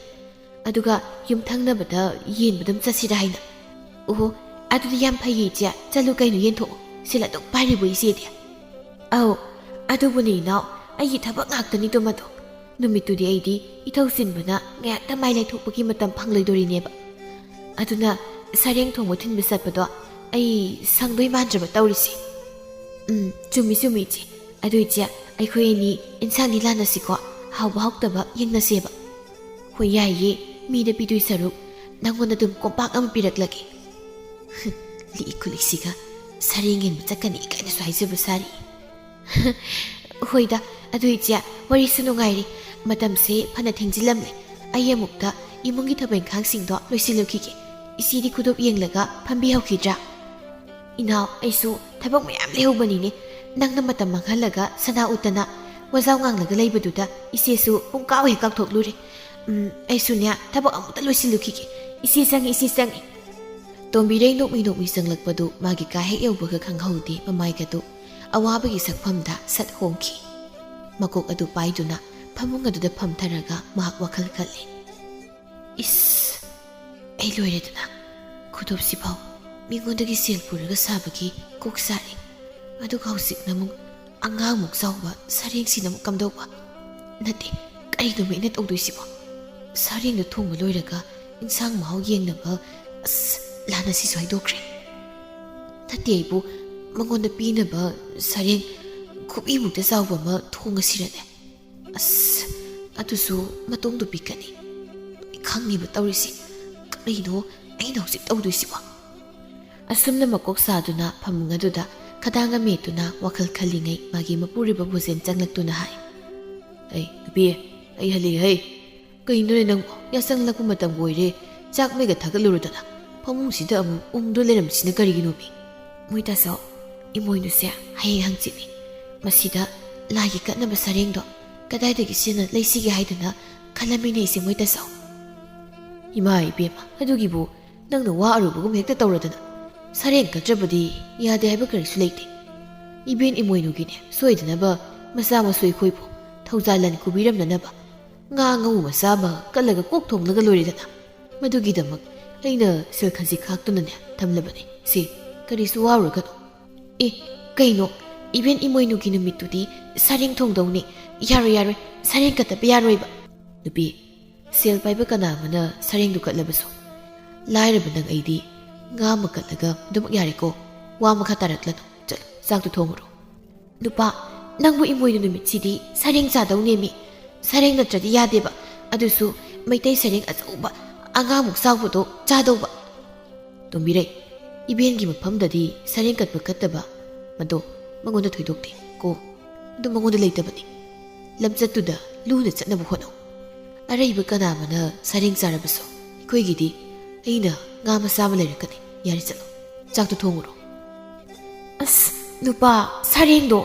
Speaker 1: ꯑꯗꯨꯒ ꯌꯨꯝꯊꯪꯅꯕꯗ ꯌꯦꯟꯕꯗꯨꯝ ꯆꯠꯁꯤꯔ ꯍꯥꯏꯅ ꯑꯣꯍꯣ ꯑꯗꯨꯗꯤ ꯌꯥꯝ ꯐꯩꯌꯦ ꯏꯆꯦ ꯆꯠꯂꯨ ꯀꯩꯅꯣ ꯌꯦꯟꯊꯣꯛꯑꯣ ꯁꯤꯜ ꯑꯗꯨꯝ ꯄꯥꯏꯔꯤꯕꯣ ꯏꯆꯦꯗꯤ ꯑꯧ ꯑꯗꯨꯕꯨꯅꯦ ꯏꯅꯥꯎ ꯑꯩꯒꯤ ꯊꯕꯛ ꯉꯥꯛꯇꯅꯤꯗꯣ ꯃꯗꯣ ꯅꯨꯃꯤꯠꯇꯨꯗꯤ ꯑꯩꯗꯤ ꯏꯊꯧ ꯆꯤꯟꯕꯅ ꯉꯥꯏꯍꯥꯛꯇ ꯃꯥꯏ ꯂꯩꯊꯣꯛꯄꯒꯤ ꯃꯇꯝ ꯐꯪꯂꯣꯏꯗꯣꯔꯤꯅꯦꯕ ꯑꯗꯨꯅ ꯁꯔꯦꯡ ꯊꯣꯡꯕ ꯊꯤꯟꯕ ꯆꯠꯄꯗꯣ ꯑꯩ ꯁꯪꯗꯣꯏ ꯃꯥꯟꯗ꯭ꯔꯕ ꯇꯧꯔꯤꯁꯤ ꯆꯨꯝꯃꯤ ꯆꯨꯝꯃꯤ ꯏꯆꯦ ꯑꯗꯨ ꯏꯆꯦ ꯑꯩꯈꯣꯏ ꯑꯅꯤ ꯏꯟꯁꯥꯡꯗꯤ ꯂꯥꯟꯅꯁꯤꯀꯣ ꯍꯥꯎꯕ ꯍꯥꯎꯇꯕ ꯌꯦꯡꯅꯁꯦꯕ ꯍꯣꯏ ꯌꯥꯏꯌꯦ ꯃꯤꯗ ꯄꯤꯗꯣꯏ ꯁꯔꯨꯛ ꯅꯪꯉꯣꯟꯗ ꯑꯗꯨꯝ ꯀꯣꯝꯄꯥꯛ ꯑꯃ ꯄꯤꯔꯛꯂꯒꯦ ꯂꯤꯛꯏ ꯈꯨꯂꯤꯛꯁꯤꯒ ꯁꯔꯦꯡ ꯌꯦꯟꯕ ꯆꯠꯀꯅꯤ ꯀꯥꯏꯅꯁꯨ ꯍꯥꯏꯖꯕ ꯁꯥꯔꯤ ꯍꯣꯏꯗ ꯑꯗꯨ ꯏꯆꯦ ꯋꯥꯔꯤꯁꯨ ꯅꯨꯡꯉꯥꯏꯔꯤ ꯃꯇꯝꯁꯦ ꯐꯅ ꯊꯦꯡꯖꯤꯜꯂꯝꯂꯦ ꯑꯩ ꯑꯃꯨꯛꯇ ꯏꯃꯨꯡꯒꯤ ꯊꯕꯛ ꯏꯪꯈꯥꯡꯁꯤꯡꯗꯣ ꯂꯣꯏꯁꯤꯜꯂꯨꯈꯤꯒꯦ ꯏꯆꯦꯗꯤ ꯈꯨꯗꯣꯞ ꯌꯦꯡꯂꯒ ꯐꯝꯕꯤꯍꯧꯈꯤꯗ꯭ꯔꯥ ꯏꯅꯥꯎ ꯑꯩꯁꯨ ꯊꯕꯛ ꯃꯌꯥꯝ ꯂꯩꯍꯧꯕꯅꯤꯅꯦ ꯅꯪꯅ ꯃꯇꯝ ꯃꯥꯡꯍꯜꯂꯒ ꯁꯅꯥ ꯎꯠꯇꯅ ꯋꯥꯖꯥꯎ ꯉꯥꯡꯂꯒ ꯂꯩꯕꯗꯨꯗ ꯏꯆꯦꯁꯨ ꯄꯨꯡꯀꯥꯎ ꯍꯦꯛ ꯀꯥꯎꯊꯣꯛꯂꯨꯔꯦ ꯑꯩꯁꯨꯅꯦ ꯊꯕꯛ ꯑꯃꯨꯛꯇ ꯂꯣꯏꯁꯤꯜꯂꯨꯈꯤꯒꯦ ꯏꯆꯦ ꯆꯪꯉꯤ ꯇꯣꯝꯕꯤꯔꯩ ꯅꯣꯛꯃꯤ ꯅꯣꯛꯃꯤ ꯆꯪꯂꯛꯄꯗꯨ ꯃꯥꯒꯤ ꯀꯥ ꯍꯦꯛ ꯌꯧꯕꯒ ꯈꯪꯍꯧꯗꯦ ꯃꯃꯥꯏꯒꯗꯨ ꯑꯋꯥꯕꯒꯤ ꯁꯛꯐꯝꯗ ꯁꯠ ꯍꯣꯡꯈꯤ ꯃꯀꯣꯛ ꯑꯗꯨ ꯄꯥꯏꯗꯨꯅ ꯐꯃꯨꯡ ꯑꯗꯨꯗ ꯐꯝꯊꯔꯒ ꯃꯍꯥꯛ ꯋꯥꯈꯜ ꯈꯜꯂꯤ ꯏꯁ ꯑꯩ ꯂꯣꯏꯔꯦꯗꯅ ꯈꯨꯗꯣꯞꯁꯤꯐꯥꯎ ꯃꯤꯉꯣꯟꯗꯒꯤ ꯁꯦꯜ ꯄꯨꯔꯒ ꯁꯥꯕꯒꯤ ꯀꯣꯛ ꯁꯥꯔꯤ ꯑꯗꯨꯒ ꯍꯧꯖꯤꯛꯅ ꯑꯃꯨꯛ ꯑꯉꯥꯡꯃꯨꯛ ꯆꯥꯎꯕ ꯁꯔꯦꯡꯁꯤꯅ ꯑꯃꯨꯛ ꯀꯝꯗꯧꯕ ꯅꯠꯇꯦ ꯀꯔꯤꯅꯣ ꯑꯩꯅ ꯇꯧꯗꯣꯏꯁꯤꯕꯣ ꯁꯔꯦꯡꯗꯣ ꯊꯣꯡꯕ ꯂꯣꯏꯔꯒ ꯏꯟꯁꯥꯡ ꯃꯍꯥꯎ ꯌꯦꯡꯅꯕ ꯑꯁ ꯂꯥꯟꯅꯁꯤꯁꯨ ꯍꯥꯏꯗꯣꯛꯈ꯭ꯔꯦ ꯅꯠꯇꯦ ꯑꯩꯕꯨ ꯃꯉꯣꯟꯗ ꯄꯤꯅꯕ ꯁꯔꯦꯡ ꯈꯨꯕꯤꯃꯨꯛꯇ ꯆꯥꯎꯕ ꯑꯃ ꯊꯣꯡꯉꯁꯤꯔꯅꯦ ꯑꯁ ꯑꯗꯨꯁꯨ ꯃꯇꯣꯡꯗꯣ ꯄꯤꯛꯀꯅꯤ ꯈꯪꯅꯤꯕ ꯇꯧꯔꯤꯁꯤ ꯀꯔꯤꯅꯣ ꯑꯩꯅ ꯍꯧꯖꯤꯛ ꯇꯧꯗꯣꯏꯁꯤꯕꯣ ꯑꯁꯨꯝꯅ ꯃꯀꯣꯛ ꯁꯥꯗꯨꯅ ꯐꯃꯨꯡ ꯑꯗꯨꯗ ꯈꯗꯥꯡꯒ ꯃꯦꯠꯇꯨꯅ ꯋꯥꯈꯜ ꯈꯜꯂꯤꯉꯩ ꯃꯥꯒꯤ ꯃꯄꯨꯔꯤꯕ ꯚꯣꯖꯦꯟ ꯆꯪꯂꯛꯇꯨꯅ ꯍꯥꯏ ꯑꯩ ꯅꯨꯄꯤ ꯑꯩ ꯍꯜꯂꯤ ꯍꯩ ꯀꯩꯅꯣꯅꯦ ꯅꯪ ꯌꯥꯆꯪꯂꯛꯄ ꯃꯇꯝ ꯑꯣꯏꯔꯦ ꯆꯥꯛ ꯃꯩꯒ ꯊꯥꯒꯠꯂꯨꯔꯗꯅ ꯐꯃꯨꯡꯁꯤꯗ ꯑꯃꯨꯛ ꯎꯪꯗꯨ ꯂꯩꯔꯝꯕꯁꯤꯅ ꯀꯔꯤꯒꯤꯅꯣꯃꯤ ꯃꯣꯏ ꯇꯥꯆꯧ ꯏꯃꯣꯏꯅꯨꯁꯦ ꯍꯌꯦꯡ ꯍꯪꯆꯤꯠꯅꯤ ꯃꯁꯤꯗ ꯂꯥꯏꯒꯤ ꯀꯠꯅꯕ ꯁꯔꯦꯡꯗꯣ ꯀꯗꯥꯏꯗꯒꯤ ꯁꯤꯅ ꯂꯩꯁꯤꯒꯦ ꯍꯥꯏꯗꯨꯅ ꯈꯜꯂꯝꯃꯤꯅꯦ ꯑꯩꯁꯦ ꯃꯣꯏ ꯇꯥꯆꯧ ꯏꯃꯥ ꯏꯕꯦꯝꯃ ꯑꯗꯨꯒꯤꯕꯨ ꯅꯪꯅ ꯋꯥ ꯑꯔꯨꯕꯒꯨꯝ ꯍꯦꯛꯇ ꯇꯧꯔꯗꯅ ꯁꯔꯦꯡ ꯀꯠꯇ꯭ꯔꯕꯗꯤ ꯌꯥꯗꯦ ꯍꯥꯏꯕ ꯀꯔꯤꯁꯨ ꯂꯩꯇꯦ ꯏꯕꯦꯟ ꯏꯃꯣꯏꯅꯨꯒꯤꯅꯦ ꯁꯣꯏꯗꯅꯕ ꯃꯆꯥ ꯃꯁꯨ ꯑꯩꯈꯣꯏꯕꯨ ꯊꯧꯖꯥꯜꯂꯟ ꯈꯨꯕꯤꯔꯝꯅꯅꯕ ꯉꯥ ꯉꯧ ꯃꯆꯥ ꯑꯃ ꯀꯠꯂꯒ ꯀꯣꯛ ꯊꯣꯡꯂꯒ ꯂꯣꯏꯔꯦꯗꯅ ꯃꯗꯨꯒꯤꯗꯃꯛ ꯑꯩꯅ ꯁꯦꯜ ꯈꯖꯤꯛ ꯈꯥꯛꯇꯨꯅꯅꯦ ꯊꯝꯂꯕꯅꯤ ꯁꯤ ꯀꯔꯤꯁꯨ ꯋꯥꯔꯨꯔꯒꯅꯨ ꯑꯦ ꯀꯩꯅꯣ ꯏꯕꯦꯟ ꯏꯃꯣꯏꯅꯨꯒꯤ ꯅꯨꯃꯤꯠꯇꯨꯗꯤ ꯁꯔꯦꯡ ꯊꯣꯡꯗꯧꯅꯤ ꯌꯥꯔꯣꯏ ꯁꯔꯦꯡ ꯀꯠꯇꯕ ꯌꯥꯔꯣꯏꯕ ꯅꯨꯄꯤ ꯁꯦꯜ ꯄꯥꯏꯕ ꯀꯅꯥ ꯑꯃꯅ ꯁꯔꯦꯡꯗꯨ ꯀꯠꯂꯕꯁꯨ ꯂꯥꯏꯔꯕ ꯅꯪ ꯑꯩꯗꯤ ꯉꯥ ꯑꯃ ꯀꯠꯂꯒ ꯑꯗꯨꯃꯛ ꯌꯥꯔꯦꯀꯣ ꯋꯥ ꯃꯈꯥ ꯇꯥꯔꯛꯂꯅꯨ ꯆꯠꯂꯣ ꯆꯥꯛꯇꯨ ꯊꯣꯡꯉꯨꯔꯣ ꯅꯨꯄꯥ ꯅꯪꯕꯨ ꯏꯃꯣꯏꯅꯨ ꯅꯨꯃꯤꯠꯁꯤꯗꯤ ꯁꯔꯦꯡ ꯆꯥꯗꯧꯅꯦꯃꯤ ꯁꯔꯦꯡ ꯅꯠꯇ꯭ꯔꯗꯤ ꯌꯥꯗꯦꯕ ꯑꯗꯨꯁꯨ ꯃꯩꯇꯩ ꯁꯔꯦꯡ ꯑꯆꯧꯕ ꯑꯉꯥꯡꯃꯨꯛ ꯆꯥꯎꯕꯗꯣ ꯆꯥꯗꯧꯕ ꯇꯣꯝꯕꯤꯔꯩ ꯏꯕꯦꯟꯒꯤ ꯃꯐꯝꯗꯗꯤ ꯁꯔꯦꯡ ꯀꯠꯄ ꯀꯠꯇꯕ ꯃꯗꯣ ꯃꯉꯣꯟꯗ ꯊꯣꯏꯗꯣꯛꯇꯦ ꯀꯣ ꯑꯗꯨ ꯃꯉꯣꯟꯗ ꯂꯩꯇꯕꯅꯤ ꯂꯝꯆꯠꯇꯨꯗ ꯂꯨꯅ ꯆꯠꯅꯕ ꯍꯣꯠꯅꯧ ꯑꯔꯩꯕ ꯀꯅꯥ ꯑꯃꯅ ꯁꯔꯦꯡ ꯆꯥꯔꯕꯁꯨ ꯑꯩꯈꯣꯏꯒꯤꯗꯤ ꯑꯩꯅ ꯉꯥ ꯃꯆꯥ ꯑꯃ ꯂꯩꯔꯛꯀꯅꯤ ꯌꯥꯔꯦ ꯆꯠꯂꯣ ꯆꯥꯛꯇꯣ ꯊꯣꯡꯉꯨꯔꯣ ꯑꯁ ꯅꯨꯄꯥ ꯁꯔꯦꯡꯗꯣ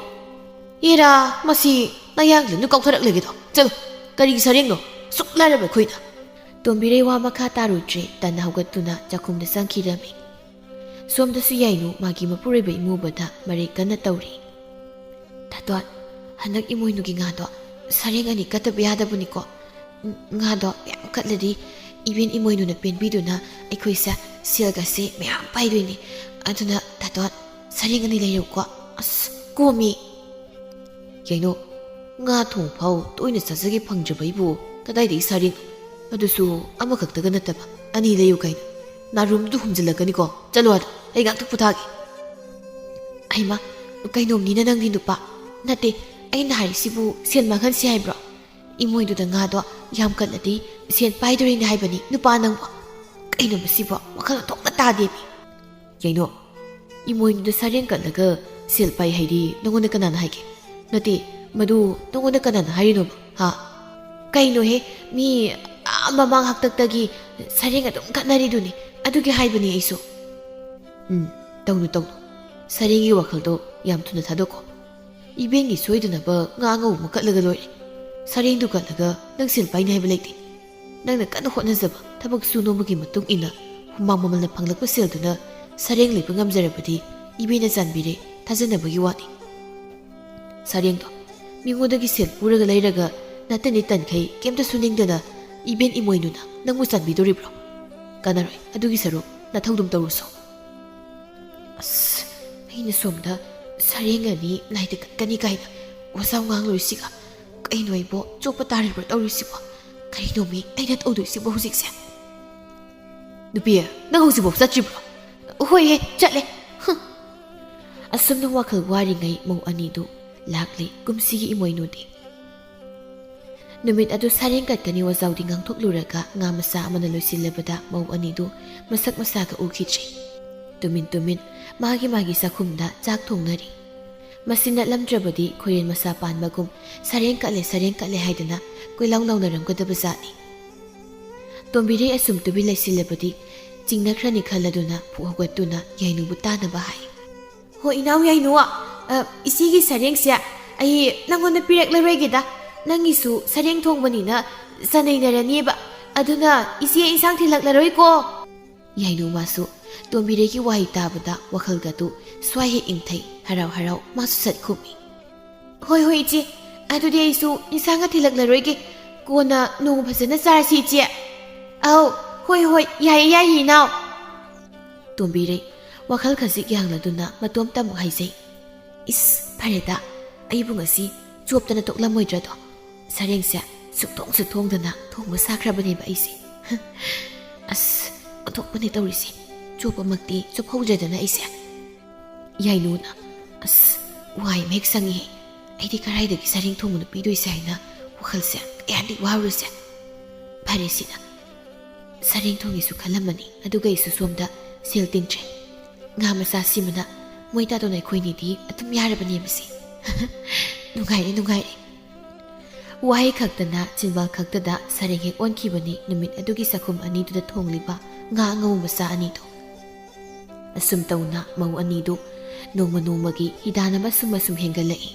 Speaker 1: ꯑꯦꯔꯥ ꯃꯁꯤ ꯅꯌꯥꯡꯂꯦꯟꯗꯨ ꯀꯥꯎꯊꯔꯛꯂꯒꯦꯗꯣ ꯆꯠꯂꯣ ꯀꯔꯤꯒꯤ ꯁꯔꯦꯡꯅꯣ ꯁꯨꯛ ꯂꯥꯏꯔꯕ ꯑꯩꯈꯣꯏꯅ ꯇꯣꯝꯕꯤꯔꯩ ꯋꯥ ꯃꯈꯥ ꯇꯥꯔꯨꯗ꯭ꯔꯦ ꯇꯟꯅ ꯍꯧꯒꯠꯇꯨꯅ ꯆꯥꯛꯈꯨꯝꯗ ꯆꯪꯈꯤꯔꯝꯃꯤ ꯁꯣꯝꯗꯁꯨ ꯌꯥꯏꯅꯨ ꯃꯥꯒꯤ ꯃꯄꯨꯔꯣꯏꯕ ꯏꯃꯨꯕꯗ ꯃꯔꯩ ꯀꯟꯅ ꯇꯧꯔꯤ ꯇꯥꯇꯣꯟ ꯍꯟꯗꯛ ꯏꯃꯣꯏꯅꯨꯒꯤ ꯉꯥꯗꯣ ꯁꯔꯦꯡ ꯑꯅꯤ ꯀꯠꯇꯕ ꯌꯥꯗꯕꯅꯤꯀꯣ ꯉꯥꯗꯣ ꯌꯥꯝ ꯀꯠꯂꯗꯤ ꯏꯕꯦꯟ ꯏꯃꯣꯏꯅꯨꯅ ꯄꯦꯟꯕꯤꯗꯨꯅ ꯑꯩꯈꯣꯏꯁꯦ ꯁꯦꯜꯒꯁꯦ ꯃꯌꯥꯝ ꯄꯥꯏꯗꯣꯏꯅꯤ ꯑꯗꯨꯅ ꯇꯥꯇꯣꯟ ꯁꯔꯦꯡ ꯑꯅꯤ ꯂꯩꯔꯧꯀꯣ ꯑꯁ ꯀꯣꯝꯃꯤ ꯀꯩꯅꯣ ꯉꯥ ꯊꯣꯡ ꯐꯥꯎ ꯇꯣꯏꯅ ꯆꯥꯖꯒꯦ ꯐꯪꯗ꯭ꯔꯕꯩꯕꯨ ꯀꯗꯥꯏꯗꯒꯤ ꯁꯔꯦꯡ ꯑꯗꯨꯁꯨ ꯑꯃꯈꯛꯇꯒ ꯅꯠꯇꯕ ꯑꯅꯤ ꯂꯩꯌꯨ ꯀꯩꯅꯣ ꯅꯥꯔꯨꯝꯗꯨ ꯍꯨꯝꯖꯤꯜꯂꯛꯀꯅꯤꯀꯣ ꯆꯠꯂꯣ ꯑꯗ ꯑꯩ ꯉꯥꯛꯇ ꯄꯣꯊꯥꯒꯦ ꯑꯩꯃ ꯀꯩꯅꯣꯝꯅꯤꯅ ꯅꯪꯗꯤ ꯅꯨꯄꯥ ꯅꯠꯇꯦ ꯑꯩꯅ ꯍꯥꯏꯔꯤꯁꯤꯕꯨ ꯁꯦꯟ ꯃꯥꯡꯍꯟꯁꯤ ꯍꯥꯏꯕ꯭ꯔꯣ ꯏꯃꯣꯏꯗꯨꯗ ꯉꯥꯗꯣ ꯌꯥꯝ ꯀꯠꯂꯗꯤ ꯁꯦꯟ ꯄꯥꯏꯗꯣꯔꯤꯅꯦ ꯍꯥꯏꯕꯅꯤ ꯅꯨꯄꯥ ꯅꯪꯕꯣ ꯀꯩꯅꯣ ꯃꯁꯤꯕꯣ ꯋꯥꯈꯜ ꯊꯣꯛꯅ ꯇꯥꯗꯦꯃꯤ ꯀꯩꯅꯣ ꯏꯃꯣꯏꯗꯨꯗ ꯁꯔꯦꯡ ꯀꯠꯂꯒ ꯁꯦꯜ ꯄꯥꯏ ꯍꯥꯏꯗꯤ ꯅꯪꯉꯣꯟꯗ ꯀꯅꯥꯅ ꯍꯥꯏꯒꯦ ꯅꯠꯇꯦ ꯃꯗꯨ ꯅꯪꯉꯣꯟꯗ ꯀꯅꯥꯅ ꯍꯥꯏꯔꯤꯅꯣꯕ ꯍꯥ ꯀꯩꯅꯣꯍꯦ ꯃꯤ ꯃꯃꯥꯡ ꯍꯥꯛꯇꯛꯇꯒꯤ ꯁꯔꯦꯡ ꯑꯗꯨꯝ ꯀꯠꯅꯔꯤꯗꯨꯅꯤ ꯑꯗꯨꯒꯤ ꯍꯥꯏꯕꯅꯤ ꯑꯩꯁꯨ ꯇꯧꯅꯨ ꯁꯔꯦꯡꯒꯤ ꯋꯥꯈꯜꯗꯣ ꯌꯥꯝ ꯊꯨꯅ ꯊꯥꯗꯣꯛꯈꯣ ꯏꯕꯦꯟꯒꯤ ꯁꯣꯏꯗꯅꯕ ꯉꯥ ꯑꯉꯧꯕ ꯑꯃ ꯀꯠꯂꯒ ꯂꯣꯏꯔꯦ ꯁꯔꯦꯡꯗꯨ ꯀꯠꯂꯒ ꯅꯪ ꯁꯦꯜ ꯄꯥꯏꯅꯤ ꯍꯥꯏꯕ ꯂꯩꯇꯦ ꯅꯪꯅ ꯀꯟꯅ ꯍꯣꯠꯅꯖꯕ ꯊꯕꯛ ꯁꯨ ꯅꯣꯝꯕꯒꯤ ꯃꯇꯨꯡ ꯏꯟꯅ ꯍꯨꯃꯥꯡ ꯃꯃꯜꯅ ꯐꯪꯂꯛꯄ ꯁꯦꯜꯗꯨꯅ ꯁꯔꯦꯡ ꯂꯩꯕ ꯉꯝꯖꯔꯕꯗꯤ ꯏꯕꯦꯟꯅ ꯆꯥꯟꯕꯤꯔꯦ ꯊꯥꯖꯅꯕꯒꯤ ꯋꯥꯅꯤ ꯁꯔꯦꯡꯗꯣ ꯃꯤꯉꯣꯟꯗꯒꯤ ꯁꯦꯜ ꯄꯨꯔꯒ ꯂꯩꯔꯒ ꯅꯠꯇꯅꯤ ꯇꯟꯈꯩ ꯀꯩꯝꯇ ꯁꯨꯅꯤꯡꯗꯅ ꯏꯕꯦꯟ ꯏꯃꯣꯏꯅꯨꯅ ꯅꯪꯕꯨ ꯆꯥꯟꯕꯤꯗꯣꯔꯤꯕ꯭ꯔꯣ ꯀꯥꯟꯅꯔꯣꯏ ꯑꯗꯨꯒꯤ ꯁꯔꯨꯛ ꯅꯊꯧꯗꯨꯝ ꯇꯧꯔꯨꯁꯣ ꯑꯁ ꯑꯩꯅ ꯁꯣꯝꯗ ꯁꯔꯦꯡ ꯑꯅꯤ ꯂꯥꯏꯗ ꯀꯠꯀꯅꯤ ꯀꯥꯏꯅ ꯋꯥꯖꯥꯎ ꯉꯥꯡꯂꯨꯔꯤꯁꯤꯒ ꯀꯩꯅꯣ ꯑꯩꯕꯣ ꯆꯣꯞꯄ ꯇꯥꯔꯤꯕ꯭ꯔꯣ ꯇꯧꯔꯤꯁꯤꯕꯣ ꯀꯔꯤꯅꯣꯃꯤ ꯑꯩꯅ ꯇꯧꯗꯣꯏꯁꯤꯕꯣ ꯍꯧꯖꯤꯛꯁꯦ Nupi, nang hꯧꯖꯤꯛꯐꯥꯎ ꯆꯠꯇ꯭ꯔꯤꯕ꯭ꯔꯣ? ꯍꯣꯏꯍꯦ, ꯆꯠꯂꯦ. ꯑꯁꯨꯝꯅ ꯋꯥꯈꯜ ꯋꯥꯔꯤꯉꯩ ꯃꯧ ꯑꯅꯤꯗꯨ ꯂꯥꯛꯂꯦ ꯀꯨꯝꯁꯤꯒꯤ ꯏꯃꯣꯏꯅꯨꯗꯤ. ꯅꯨꯃꯤꯠ ꯑꯗꯨ ꯁꯥꯔꯦꯡ ꯀꯠꯀꯅꯤ ꯋꯥꯖꯥꯎꯗꯤ ꯉꯥꯡꯊꯣꯛꯂꯨꯔꯒ ꯉꯥ ꯃꯆꯥ ꯑꯃꯅ ꯂꯣꯏꯁꯤꯜꯂꯕꯗ ꯃꯧ ꯑꯅꯤꯗꯨ ꯃꯁꯛ ꯃꯁꯥꯒ ꯎꯈꯤꯗ꯭ꯔꯦ. ꯇꯨꯃꯤꯟ ꯃꯥꯒꯤ ꯆꯥꯛꯈꯨꯝꯗ ꯆꯥꯛ ꯊꯣꯡꯅꯔꯤ. ꯃꯁꯤ ꯅꯠꯂꯝꯗ꯭ꯔꯕꯗꯤ ꯈꯣꯏꯔꯦꯟ ꯃꯁꯥ ꯄꯥꯟꯕꯒꯨꯝ ꯁꯥꯔꯦꯡ ꯀꯠꯂꯦ ꯍꯥꯏꯗꯅ ꯀꯣꯏꯂꯥꯎ ꯂꯥꯎꯅꯔꯝꯒꯗꯕ ꯖꯥꯠꯅꯤ. ꯇꯣꯝꯕꯤꯔꯩ ꯑꯁꯨꯝ ꯇꯨꯕꯤ ꯂꯩꯁꯤꯜꯂꯕꯗꯤ ꯆꯤꯡꯅꯈ꯭ꯔꯅꯤ ꯈꯜꯂꯗꯨꯅ ꯐꯨꯛ ꯍꯧꯒꯠꯇꯨꯅ ꯌꯥꯏꯅꯨꯕꯨ ꯇꯥꯅꯕ ꯍꯥꯏ. ꯍꯣ ꯏꯅꯥꯎ ꯌꯥꯏꯅꯨ, ꯏꯆꯦꯒꯤ ꯁꯔꯦꯡꯁꯦ ꯑꯩ ꯅꯪꯉꯣꯟꯗ ꯄꯤꯔꯛꯂꯔꯣꯏꯒꯦꯗ. ꯅꯪꯒꯤꯁꯨ ꯁꯔꯦꯡ ꯊꯣꯡꯕꯅꯤꯅ ꯆꯟꯅꯩꯅꯔꯅꯤꯕ. ꯑꯗꯨꯅ ꯏꯆꯦ ꯏꯟꯁꯥꯡ ꯊꯤꯜꯂꯛꯂꯔꯣꯏꯀꯣ. ꯌꯥꯏꯅꯨ ꯃꯥꯁꯨ ꯇꯣꯝꯕꯤꯔꯩꯒꯤ ꯋꯥꯍꯩ ꯇꯥꯕꯗ ꯋꯥꯈꯜꯒꯗꯨ ꯁ꯭ꯋꯥꯏ ꯍꯦꯛ ꯏꯪꯊꯩ. ꯍꯔꯥꯎ ꯃꯥꯁꯨ ꯁꯠ ꯈꯨꯝꯃꯤ. ꯍꯣꯏ ꯏꯆꯦ, ꯑꯗꯨꯗꯤ ꯑꯩꯁꯨ ꯏꯟꯁꯥꯡꯒ ꯊꯤꯜꯂꯛꯂꯔꯣꯏꯒꯦ. ꯀꯣꯟꯅ ꯅꯣꯡ ꯐꯖꯅ ꯆꯥꯔꯁꯤ ꯏꯆꯦ. ꯑꯧ, ꯍꯣꯏ ꯌꯥꯏꯌꯦ ꯏꯅꯥꯎ. ꯇꯣꯝꯕꯤꯔꯩ ꯋꯥꯈꯜ ꯈꯖꯤꯛ ꯌꯥꯡꯂꯗꯨꯅ ꯃꯇꯣꯝꯇ ꯑꯃꯨꯛ ꯍꯥꯏꯖꯩ. ꯏꯁ ꯐꯔꯦꯗ, ꯑꯩꯕꯨ ꯉꯁꯤ ꯆꯣꯞꯇꯅ ꯇꯣꯛꯂꯝꯃꯣꯏꯗ꯭ꯔꯗꯣ. ꯁꯔꯦꯡꯁꯦ ꯁꯨꯛꯊꯣꯡꯁꯨ ꯊꯣꯡꯗꯅ ꯊꯣꯡꯕ ꯁꯥꯈ꯭ꯔꯕꯅꯦꯕ ꯑꯩꯁꯦ. ꯑꯁ ꯑꯣꯟꯊꯣꯛꯄꯅꯦ ꯇꯧꯔꯤꯁꯦ. ꯆꯣꯞꯄꯃꯛꯇꯤ ꯆꯣꯞꯍꯧꯗ꯭ꯔꯦꯗꯅ ꯑꯩꯁꯦ. ꯌꯥꯏꯅꯨꯅ ꯑꯁ ꯋꯥꯏ ꯃꯍꯦꯛ ꯆꯪꯉꯤꯍꯦ. ꯑꯩꯗꯤ ꯀꯔꯥꯏꯗꯒꯤ ꯁꯔꯦꯡ ꯊꯣꯡꯕꯅ ꯄꯤꯗꯣꯏꯁꯦ ꯍꯥꯏꯅ ꯋꯥꯈꯜꯁꯦ ꯀꯌꯥꯗꯤ ꯋꯥꯔꯨꯔꯁꯦ. ꯐꯔꯦ ꯁꯤꯅ ꯁꯔꯦꯡ ꯊꯣꯡꯒꯦꯁꯨ ꯈꯜꯂꯝꯃꯅꯤ, ꯑꯗꯨꯒ ꯑꯩꯁꯨ ꯁꯣꯝꯗ ꯁꯦꯜ ꯇꯤꯡꯗ꯭ꯔꯦ. ꯉꯥ ꯃꯆꯥ ꯁꯤꯃꯅ ꯃꯣꯏ ꯇꯥꯗꯣꯟ ꯑꯩꯈꯣꯏꯅꯤꯗꯤ ꯑꯗꯨꯝ ꯌꯥꯔꯕꯅꯦꯕꯁꯦ. ꯅꯨꯡꯉꯥꯏꯔꯦ. ꯋꯥꯍꯩ ꯈꯛꯇꯅ ꯆꯤꯟꯕꯥꯜ ꯈꯛꯇꯗ ꯁꯔꯦꯡ ꯍꯦꯛ ꯑꯣꯟꯈꯤꯕꯅꯤ ꯅꯨꯃꯤꯠ ꯑꯗꯨꯒꯤ ꯆꯥꯛꯈꯨꯝ ꯑꯅꯤꯗꯨꯗ ꯊꯣꯡꯂꯤꯕ ꯉꯥ ꯑꯉꯧ ꯃꯆꯥ ꯑꯅꯤꯗꯨ. ꯑꯁꯨꯝ ꯇꯧꯅ ꯃꯧ ꯑꯅꯤꯗꯨ ꯅꯣꯡꯃꯒꯤ ꯍꯤꯗꯥꯟꯅꯕ ꯁꯨꯝ ꯍꯦꯟꯒꯠꯂꯛꯏ.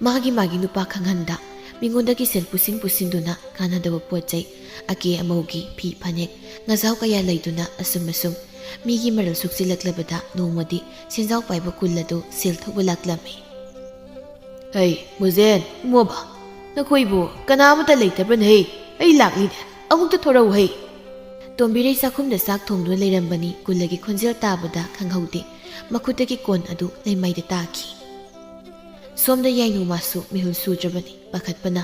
Speaker 1: ꯃꯥꯒꯤ ꯅꯨꯄꯥ ꯈꯪꯍꯟꯗ ꯃꯤꯉꯣꯟꯗꯒꯤ ꯁꯦꯜ ꯄꯨꯁꯤꯟꯗꯨꯅ ꯀꯥꯟꯅꯗꯕ ꯄꯣꯠ ꯆꯩ ꯑꯀꯦ ꯑꯃꯧꯒꯤ ꯐꯤ ꯐꯅꯦꯛ ꯉꯖꯥꯎ ꯀꯌꯥ ꯂꯩꯗꯨꯅ ꯑꯁꯨꯝ ꯃꯤꯒꯤ ꯃꯔꯜ ꯁꯨꯛꯆꯤꯜꯂꯛꯂꯕꯗ ꯅꯣꯡꯃꯗꯤ ꯁꯦꯟꯖꯥꯎ ꯄꯥꯏꯕ ꯀꯨꯜ ꯑꯗꯨ ꯁꯦꯜ ꯊꯧꯕ ꯂꯥꯛꯂꯝꯃꯤ. ꯍꯩ ꯃꯨꯖꯦꯟ, ꯏꯃꯣꯕ, ꯅꯈꯣꯏꯕꯨ ꯀꯅꯥꯃꯇ ꯂꯩꯇꯕ꯭ꯔꯅꯦ? ꯑꯩ ꯂꯥꯛꯂꯤꯅꯦ, ꯑꯃꯨꯛꯇ ꯊꯣꯔꯛꯎ ꯍꯩ. ꯇꯣꯝꯕꯤꯔꯩ ꯆꯥꯛꯈꯨꯝꯗ ꯆꯥꯛ ꯊꯣꯡꯗꯨꯅ ꯂꯩꯔꯝꯕꯅꯤ. ꯀꯨꯜꯂꯒꯤ ꯈꯣꯟꯖꯦꯜ ꯇꯥꯕꯗ ꯈꯪꯍꯧꯗꯦ ꯃꯈꯨꯠꯇꯒꯤ ꯀꯣꯟ ꯑꯗꯨ ꯂꯩꯃꯥꯏꯗ ꯇꯥꯈꯤ. ꯁꯣꯝꯗ ꯌꯥꯏꯅꯨ ꯃꯥꯁꯨ ꯃꯤꯍꯨꯜ ꯁꯨꯗ꯭ꯔꯕꯅꯤ. ꯄꯥꯈꯠꯄꯅ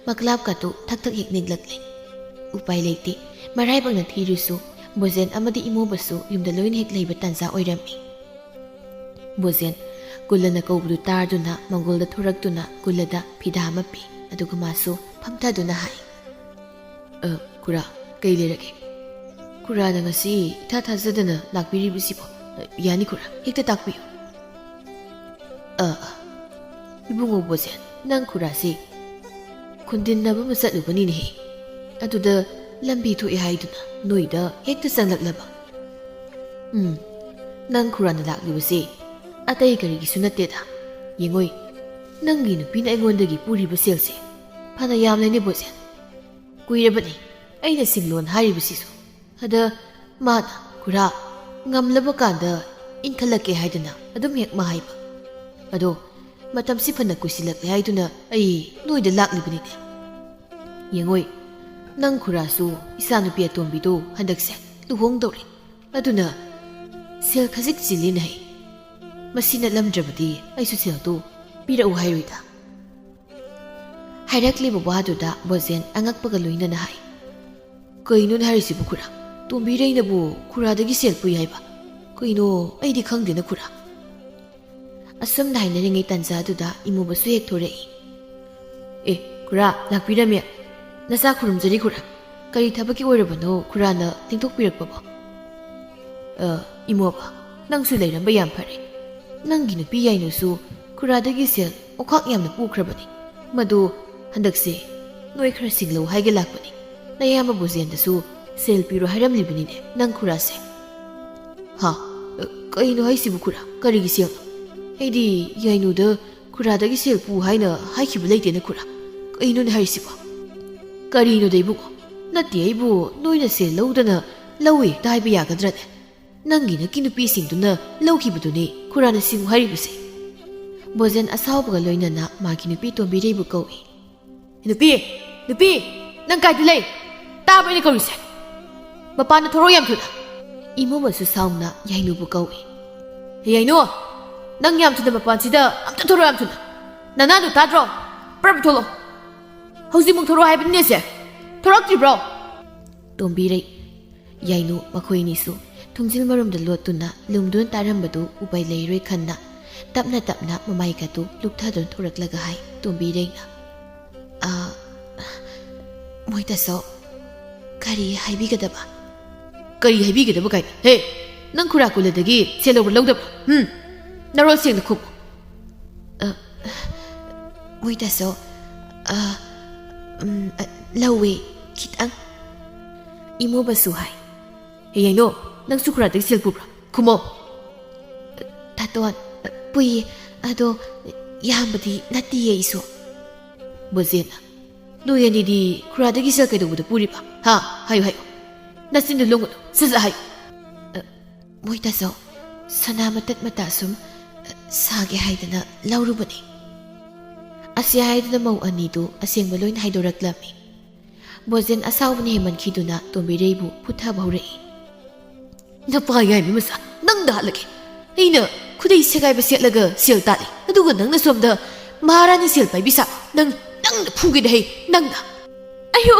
Speaker 1: ꯃꯀ꯭ꯂꯥꯞꯀꯗꯨ ꯊꯛ ꯍꯦꯛ ꯅꯤꯛꯂꯛꯂꯦ. ꯎꯄꯥꯏ ꯂꯩꯇꯦ. ꯃꯔꯥꯏꯕꯛꯅ ꯊꯤꯔꯨꯁꯨ ꯕꯣꯖꯦꯟ ꯑꯃꯗꯤ ꯏꯃꯣꯕꯁꯨ ꯌꯨꯝꯗ ꯂꯣꯏꯅ ꯍꯦꯛ ꯂꯩꯕ ꯇꯥꯟꯖꯥ ꯑꯣꯏꯔꯝꯃꯤ. ꯕꯣꯖꯦꯟ ꯀꯨꯜꯂꯅ ꯀꯧꯕꯗꯨ ꯇꯥꯔꯗꯨꯅ ꯃꯪꯒꯣꯜꯗ ꯊꯣꯔꯛꯇꯨꯅ ꯀꯨꯜꯂꯗ ꯐꯤꯗꯥ ꯑꯃ ꯄꯤ. ꯑꯗꯨꯒ ꯃꯥꯁꯨ ꯐꯝꯊꯗꯨꯅ ꯍꯥꯏ. ꯈꯨꯔꯥ, ꯀꯩ ꯂꯩꯔꯒꯦ? ꯈꯨꯔꯥꯅ ꯉꯁꯤ ꯏꯊꯥ ꯊꯥꯖꯗꯅ ꯂꯥꯛꯄꯤꯔꯤꯕꯁꯤꯕꯣ? ꯌꯥꯅꯤ ꯈꯨꯔꯥ, ꯍꯦꯛꯇ ꯇꯥꯛꯄꯤꯌꯨ. ꯏꯕꯨꯡꯉꯣ ꯕꯣꯖꯦꯟ, ꯅꯪ ꯈꯨꯔꯥꯁꯤ ꯈꯨꯟꯗꯤꯟꯅꯕ ꯑꯃ ꯆꯠꯂꯨꯕꯅꯤꯅꯦꯍꯦ. ꯑꯗꯨꯗ ꯂꯝꯕꯤ ꯊꯣꯛꯑꯦ ꯍꯥꯏꯗꯨꯅ ꯅꯣꯏꯗ ꯍꯦꯛꯇ ꯆꯪꯂꯛꯂꯕ. ꯅꯪ ꯈꯨꯔꯥꯅ ꯂꯥꯛꯂꯤꯕꯁꯤ ꯑꯇꯩ ꯀꯔꯤꯒꯤꯁꯨ ꯅꯠꯇꯦꯗ. ꯌꯦꯡꯉꯣꯏ, ꯅꯪꯒꯤ ꯅꯨꯄꯤꯅ ꯑꯩꯉꯣꯟꯗꯒꯤ ꯄꯨꯔꯤꯕ ꯁꯦꯜꯁꯦ ꯐꯅ ꯌꯥꯝꯂꯅꯤ ꯕꯣꯖꯦꯟ. ꯀꯨꯏꯔꯕꯅꯤ ꯑꯩꯅ ꯁꯤꯡꯂꯣꯟ ꯍꯥꯏꯔꯤꯕꯁꯤꯁꯨ. ꯑꯗ ꯃꯥꯅ ꯈꯨꯔꯥ ꯉꯝꯂꯕ ꯀꯥꯟꯗ ꯏꯟꯈꯠꯂꯛꯀꯦ ꯍꯥꯏꯗꯅ ꯑꯗꯨꯝ ꯍꯦꯛ ꯍꯥꯏꯕ. ꯑꯗꯣ ꯃꯇꯝꯁꯤ ꯐꯅ ꯀꯨꯏꯁꯤꯜꯂꯛꯂꯦ ꯍꯥꯏꯗꯨꯅ ꯑꯩ ꯅꯣꯏꯗ ꯂꯥꯛꯂꯤꯕꯅꯤꯅꯦ. ꯌꯦꯡꯉꯣꯏ, ꯅꯪ ꯈꯨꯔꯥꯁꯨ ꯏꯆꯥꯅꯨꯄꯤ ꯑꯇꯣꯝꯕꯤꯗꯣ ꯍꯟꯗꯛꯁꯦ ꯂꯨꯍꯣꯡꯗꯧꯔꯦ. ꯑꯗꯨꯅ ꯁꯦꯜ ꯈꯖꯤꯛ ꯆꯤꯜꯂꯤꯅ ꯍꯩ. ꯃꯁꯤ ꯅꯠꯂꯝꯗ꯭ꯔꯕꯗꯤ ꯑꯩꯁꯨ ꯁꯦꯜꯗꯣ ꯄꯤꯔꯛꯎ ꯍꯥꯏꯔꯣꯏꯗ. ꯍꯥꯏꯔꯛꯂꯤꯕ ꯋꯥꯗꯨꯗ ꯕꯣꯖꯦꯟ ꯑꯉꯛꯄꯒ ꯂꯣꯏꯅꯅ ꯍꯥꯏ. ꯀꯩꯅꯣꯅꯦ ꯍꯥꯏꯔꯤꯁꯤꯕꯨ ꯈꯨꯔꯥ? ꯇꯣꯝꯕꯤꯔꯩꯅꯕꯨ ꯈꯨꯔꯥꯗꯒꯤ ꯁꯦꯜ ꯄꯨꯏ ꯍꯥꯏꯕ? ꯀꯩꯅꯣ ꯑꯩꯗꯤ ꯈꯪꯗꯦꯅ ꯈꯨꯔꯥ. ꯑꯁꯨꯝꯅ ꯍꯥꯏꯅꯔꯤꯉꯩ ꯇꯥꯟꯖꯥꯗꯨꯗ ꯏꯃꯣꯕꯁꯨ ꯍꯦꯛ ꯊꯣꯔꯛꯏ. ꯈꯨꯔꯥ ꯂꯥꯛꯄꯤꯔꯝꯃꯦ. ꯅꯆꯥ ꯈꯨꯔꯨꯝꯖꯔꯤ ꯈꯨꯔꯥ. ꯀꯔꯤ ꯊꯕꯛꯀꯤ ꯑꯣꯏꯔꯕꯅꯣ ꯈꯨꯔꯥꯅ ꯇꯦꯡꯊꯣꯛꯄꯤꯔꯛꯄꯕꯣ? ꯏꯃꯣꯕ, ꯅꯪꯁꯨ ꯂꯩꯔꯝꯕ ꯌꯥꯝ ꯐꯔꯦ. ꯅꯪꯒꯤ ꯅꯨꯄꯤ ꯌꯥꯏꯅꯨꯁꯨ ꯈꯨꯔꯥꯗꯒꯤ ꯁꯦꯜ ꯑꯣꯈꯥꯛ ꯌꯥꯝꯅ ꯄꯨꯈ꯭ꯔꯕꯅꯤ. ꯃꯗꯨ ꯍꯟꯗꯛꯁꯦ ꯅꯣꯏ ꯈꯔ ꯁꯤꯡꯂꯧ ꯍꯥꯏꯒꯦ ꯂꯥꯛꯄꯅꯤ. ꯅꯌꯥꯝꯕ ꯕꯣꯖꯦꯟꯗꯁꯨ ꯁꯦꯜ ꯄꯤꯔꯣ ꯍꯥꯏꯔꯝꯂꯤꯕꯅꯤꯅꯦ ꯅꯪ ꯈꯨꯔꯥꯁꯦ. ꯀꯩꯅꯣ ꯍꯥꯏꯁꯤꯕꯨ ꯈꯨꯔꯥ? ꯀꯔꯤꯒꯤ ꯁꯦꯜꯅꯣ? ꯑꯩꯗꯤ ꯌꯥꯏꯅꯨꯗ ꯈꯨꯔꯥꯗꯒꯤ ꯁꯦꯜ ꯄꯨ ꯍꯥꯏꯅ ꯍꯥꯏꯈꯤꯕ ꯂꯩꯇꯦꯅ ꯈꯨꯔꯥ. ꯀꯩꯅꯣꯅꯦ ꯍꯥꯏꯔꯤꯁꯤꯕꯣ? ꯀꯔꯤꯅꯣꯗ ꯏꯕꯨꯡꯉꯣ? ꯅꯠꯇꯦ, ꯑꯩꯕꯨ ꯅꯣꯏꯅ ꯁꯦꯜ ꯂꯧꯗꯅ ꯂꯧꯏ ꯍꯦꯛꯇ ꯍꯥꯏꯕ ꯌꯥꯒꯗ꯭ꯔꯅꯦ? ꯅꯪꯒꯤ ꯅꯀꯤ ꯅꯨꯄꯤꯁꯤꯡꯗꯨꯅ ꯂꯧꯈꯤꯕꯗꯨꯅꯤ ꯈꯨꯔꯥꯅ ꯁꯤꯃꯨ ꯍꯥꯏꯔꯤꯕꯁꯦ. ꯕꯣꯖꯦꯟ ꯑꯁꯥꯎꯕꯒ ꯂꯣꯏꯅꯅ ꯃꯥꯒꯤ ꯅꯨꯄꯤ ꯇꯣꯝꯕꯤꯔꯩꯕꯨ ꯀꯧꯏ. ꯅꯨꯄꯤ, ꯅꯪ ꯀꯥꯏꯗ ꯂꯩ? ꯇꯥꯕ꯭ꯔ ꯑꯩꯅ ꯀꯧꯔꯤꯁꯦ? ꯃꯄꯥꯟꯗ ꯊꯣꯔꯛꯑꯣ ꯌꯥꯝ ꯊꯨꯅ. ꯏꯃꯣꯕꯁꯨ ꯁꯥꯎꯅ ꯌꯥꯏꯅꯨꯕꯨ ꯀꯧꯏ. ꯌꯥꯏꯅꯨ, ꯅꯪ ꯌꯥꯝ ꯊꯨꯅ ꯃꯄꯥꯟꯁꯤꯗ ꯑꯝꯇ ꯊꯣꯔꯛꯑꯣ ꯌꯥꯝ ꯊꯨꯅ. ꯅꯅꯥꯗꯨ ꯇꯥꯗ꯭ꯔꯣ? ꯄ꯭ꯔꯞ ꯊꯣꯛꯂꯛꯑꯣ. ꯍꯧꯖꯤꯛꯃꯨꯛ ꯊꯣꯔꯛꯑꯣ ꯍꯥꯏꯕꯅꯤꯅꯦꯁꯦ. ꯊꯣꯔꯛꯇ꯭ꯔꯤꯕ꯭ꯔꯣ? ꯇꯣꯝꯕꯤꯔꯩ Yainu makoinisu thungzil maromda lotuna lumdun tarambadu upai leiroi khanna tapna tapna mamai katu lukthadon thoraklaga hai tombi reina moitaso kari haibigadaba kari haibigadaba kai he nang khura kuladagi selobar lawdab naro seng khub moitaso lawe kitang imo basu hai yaino nang sukura de sel pubra kumo taton pui ado yambadi nati ye iso bozena no yani di khura de sel kai do puri ba ha hayo hayo nasin de longo saza hay moita so sana matat mata sum sage haidana laurubani asia haidana mau ani do aseng baloin haidoraklami bozen asawni heman khiduna tombireibu phutha bhaure napa yai mi masa nang da lage aina khudai segai ba setlaga sel tali aduga nang na somda maharani sel pai bisa nang phugi dei nang da ayo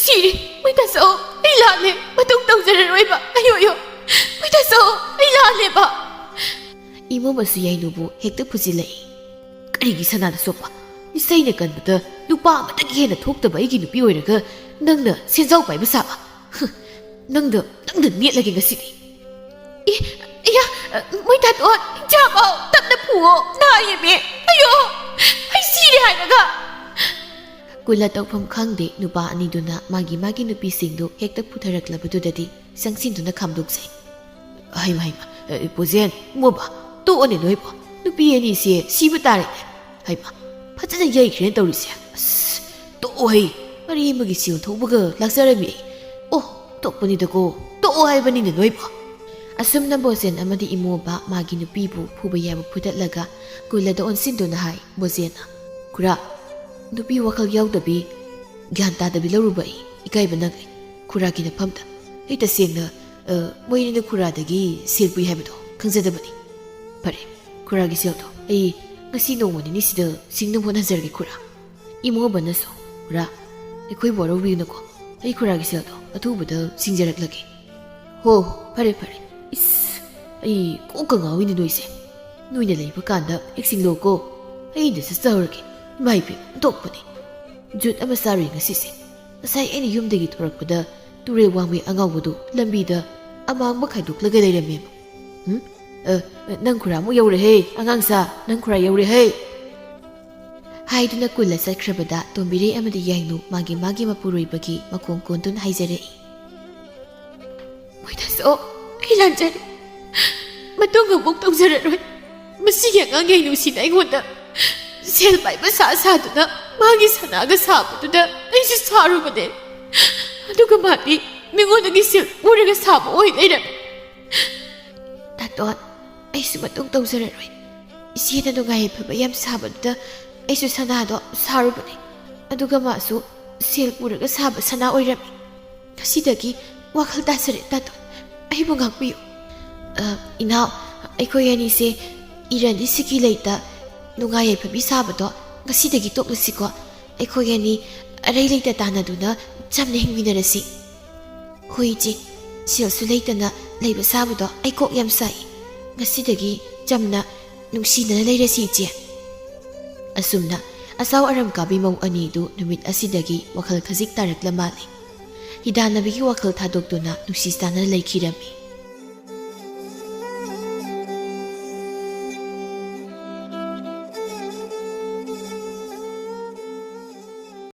Speaker 1: siri moita so ai la le matung tau jara roi ba ayo moita so ai la le ba imo basu yai nubu hekta phujilai karigi sana da sopa isai ne kan bata nupa mata gi hena thokta ba igi nupi oiraga nangna senjau pai ba saba nangda net lagi ngasi ni ya moita to jabo tapna phuo na ye me ayo ai siri hai naga Kula tawpham khangde nupa ani duna magi nupi singdu hekta phutharaklabadudadi sangsin duna khamduksai ai mai pozen moba to one noibo nupi ani se siba tare ai ba phajana yai khren tawrise to oi mari magi sil thobaga laksarami oh topani dako to ai bani ne noibo asumna bozen amadi imoba magi nupi bu phuba yaba phudatlaga kula da onsin duna hai bozena kura nupi wakal yaudabbi gyan tadabi larubai ikai banagai khuragi na phamda heita sengna moini na khuradagi silpui haibado khangzadabani pare khuragi seldo ai ngasi nongmani ni sida singnam hona zargi khura imo banaso ra ikoi boro wi na ko ai khuragi seldo atubada singjaraklage ho pare is ai ko ka ngawi ni noise noina leiba kanda exing loko ai de sasarge mai pi topani jut ama sari ngasi asai any yumdagi thorakpada ture wangmi angawdu lambida amang makhaduk laga leirame nang khura mu yaure he angangsa nang khura yaure he haiduna kulla sakrabada tombire amadi yainu magi mapuroi bagi makong kontun haizare moita so ilanjari matunga buk tawzararoi masigi angangai nusin aingonda sel pai ba sa duna magi sanaga sabuda aisi sarubade aduga mati mingodagi sel uraga sabu oi leira taton aisi matung tawzararoi isida nugai phaba yam sabuda aisu sanado sarubade aduga masu sel uraga saba sana oirami kasidagi wakhal tasare taton ai bungak piyo ina aikoi ani se irandi siki leita nungai phabi sabado ngasidagi toklasiko aikhoyani arai leita tanaduna chamne hingminarasi hoiji silsu leitana leiba sabado aikok yam sai ngasidagi chamna nungsina leirasi che asumna asaw aram kabi mau ani du numit asidagi wakhal khajik tarakla mali hidanabigi wakhal thadokduna nusistana leikhirami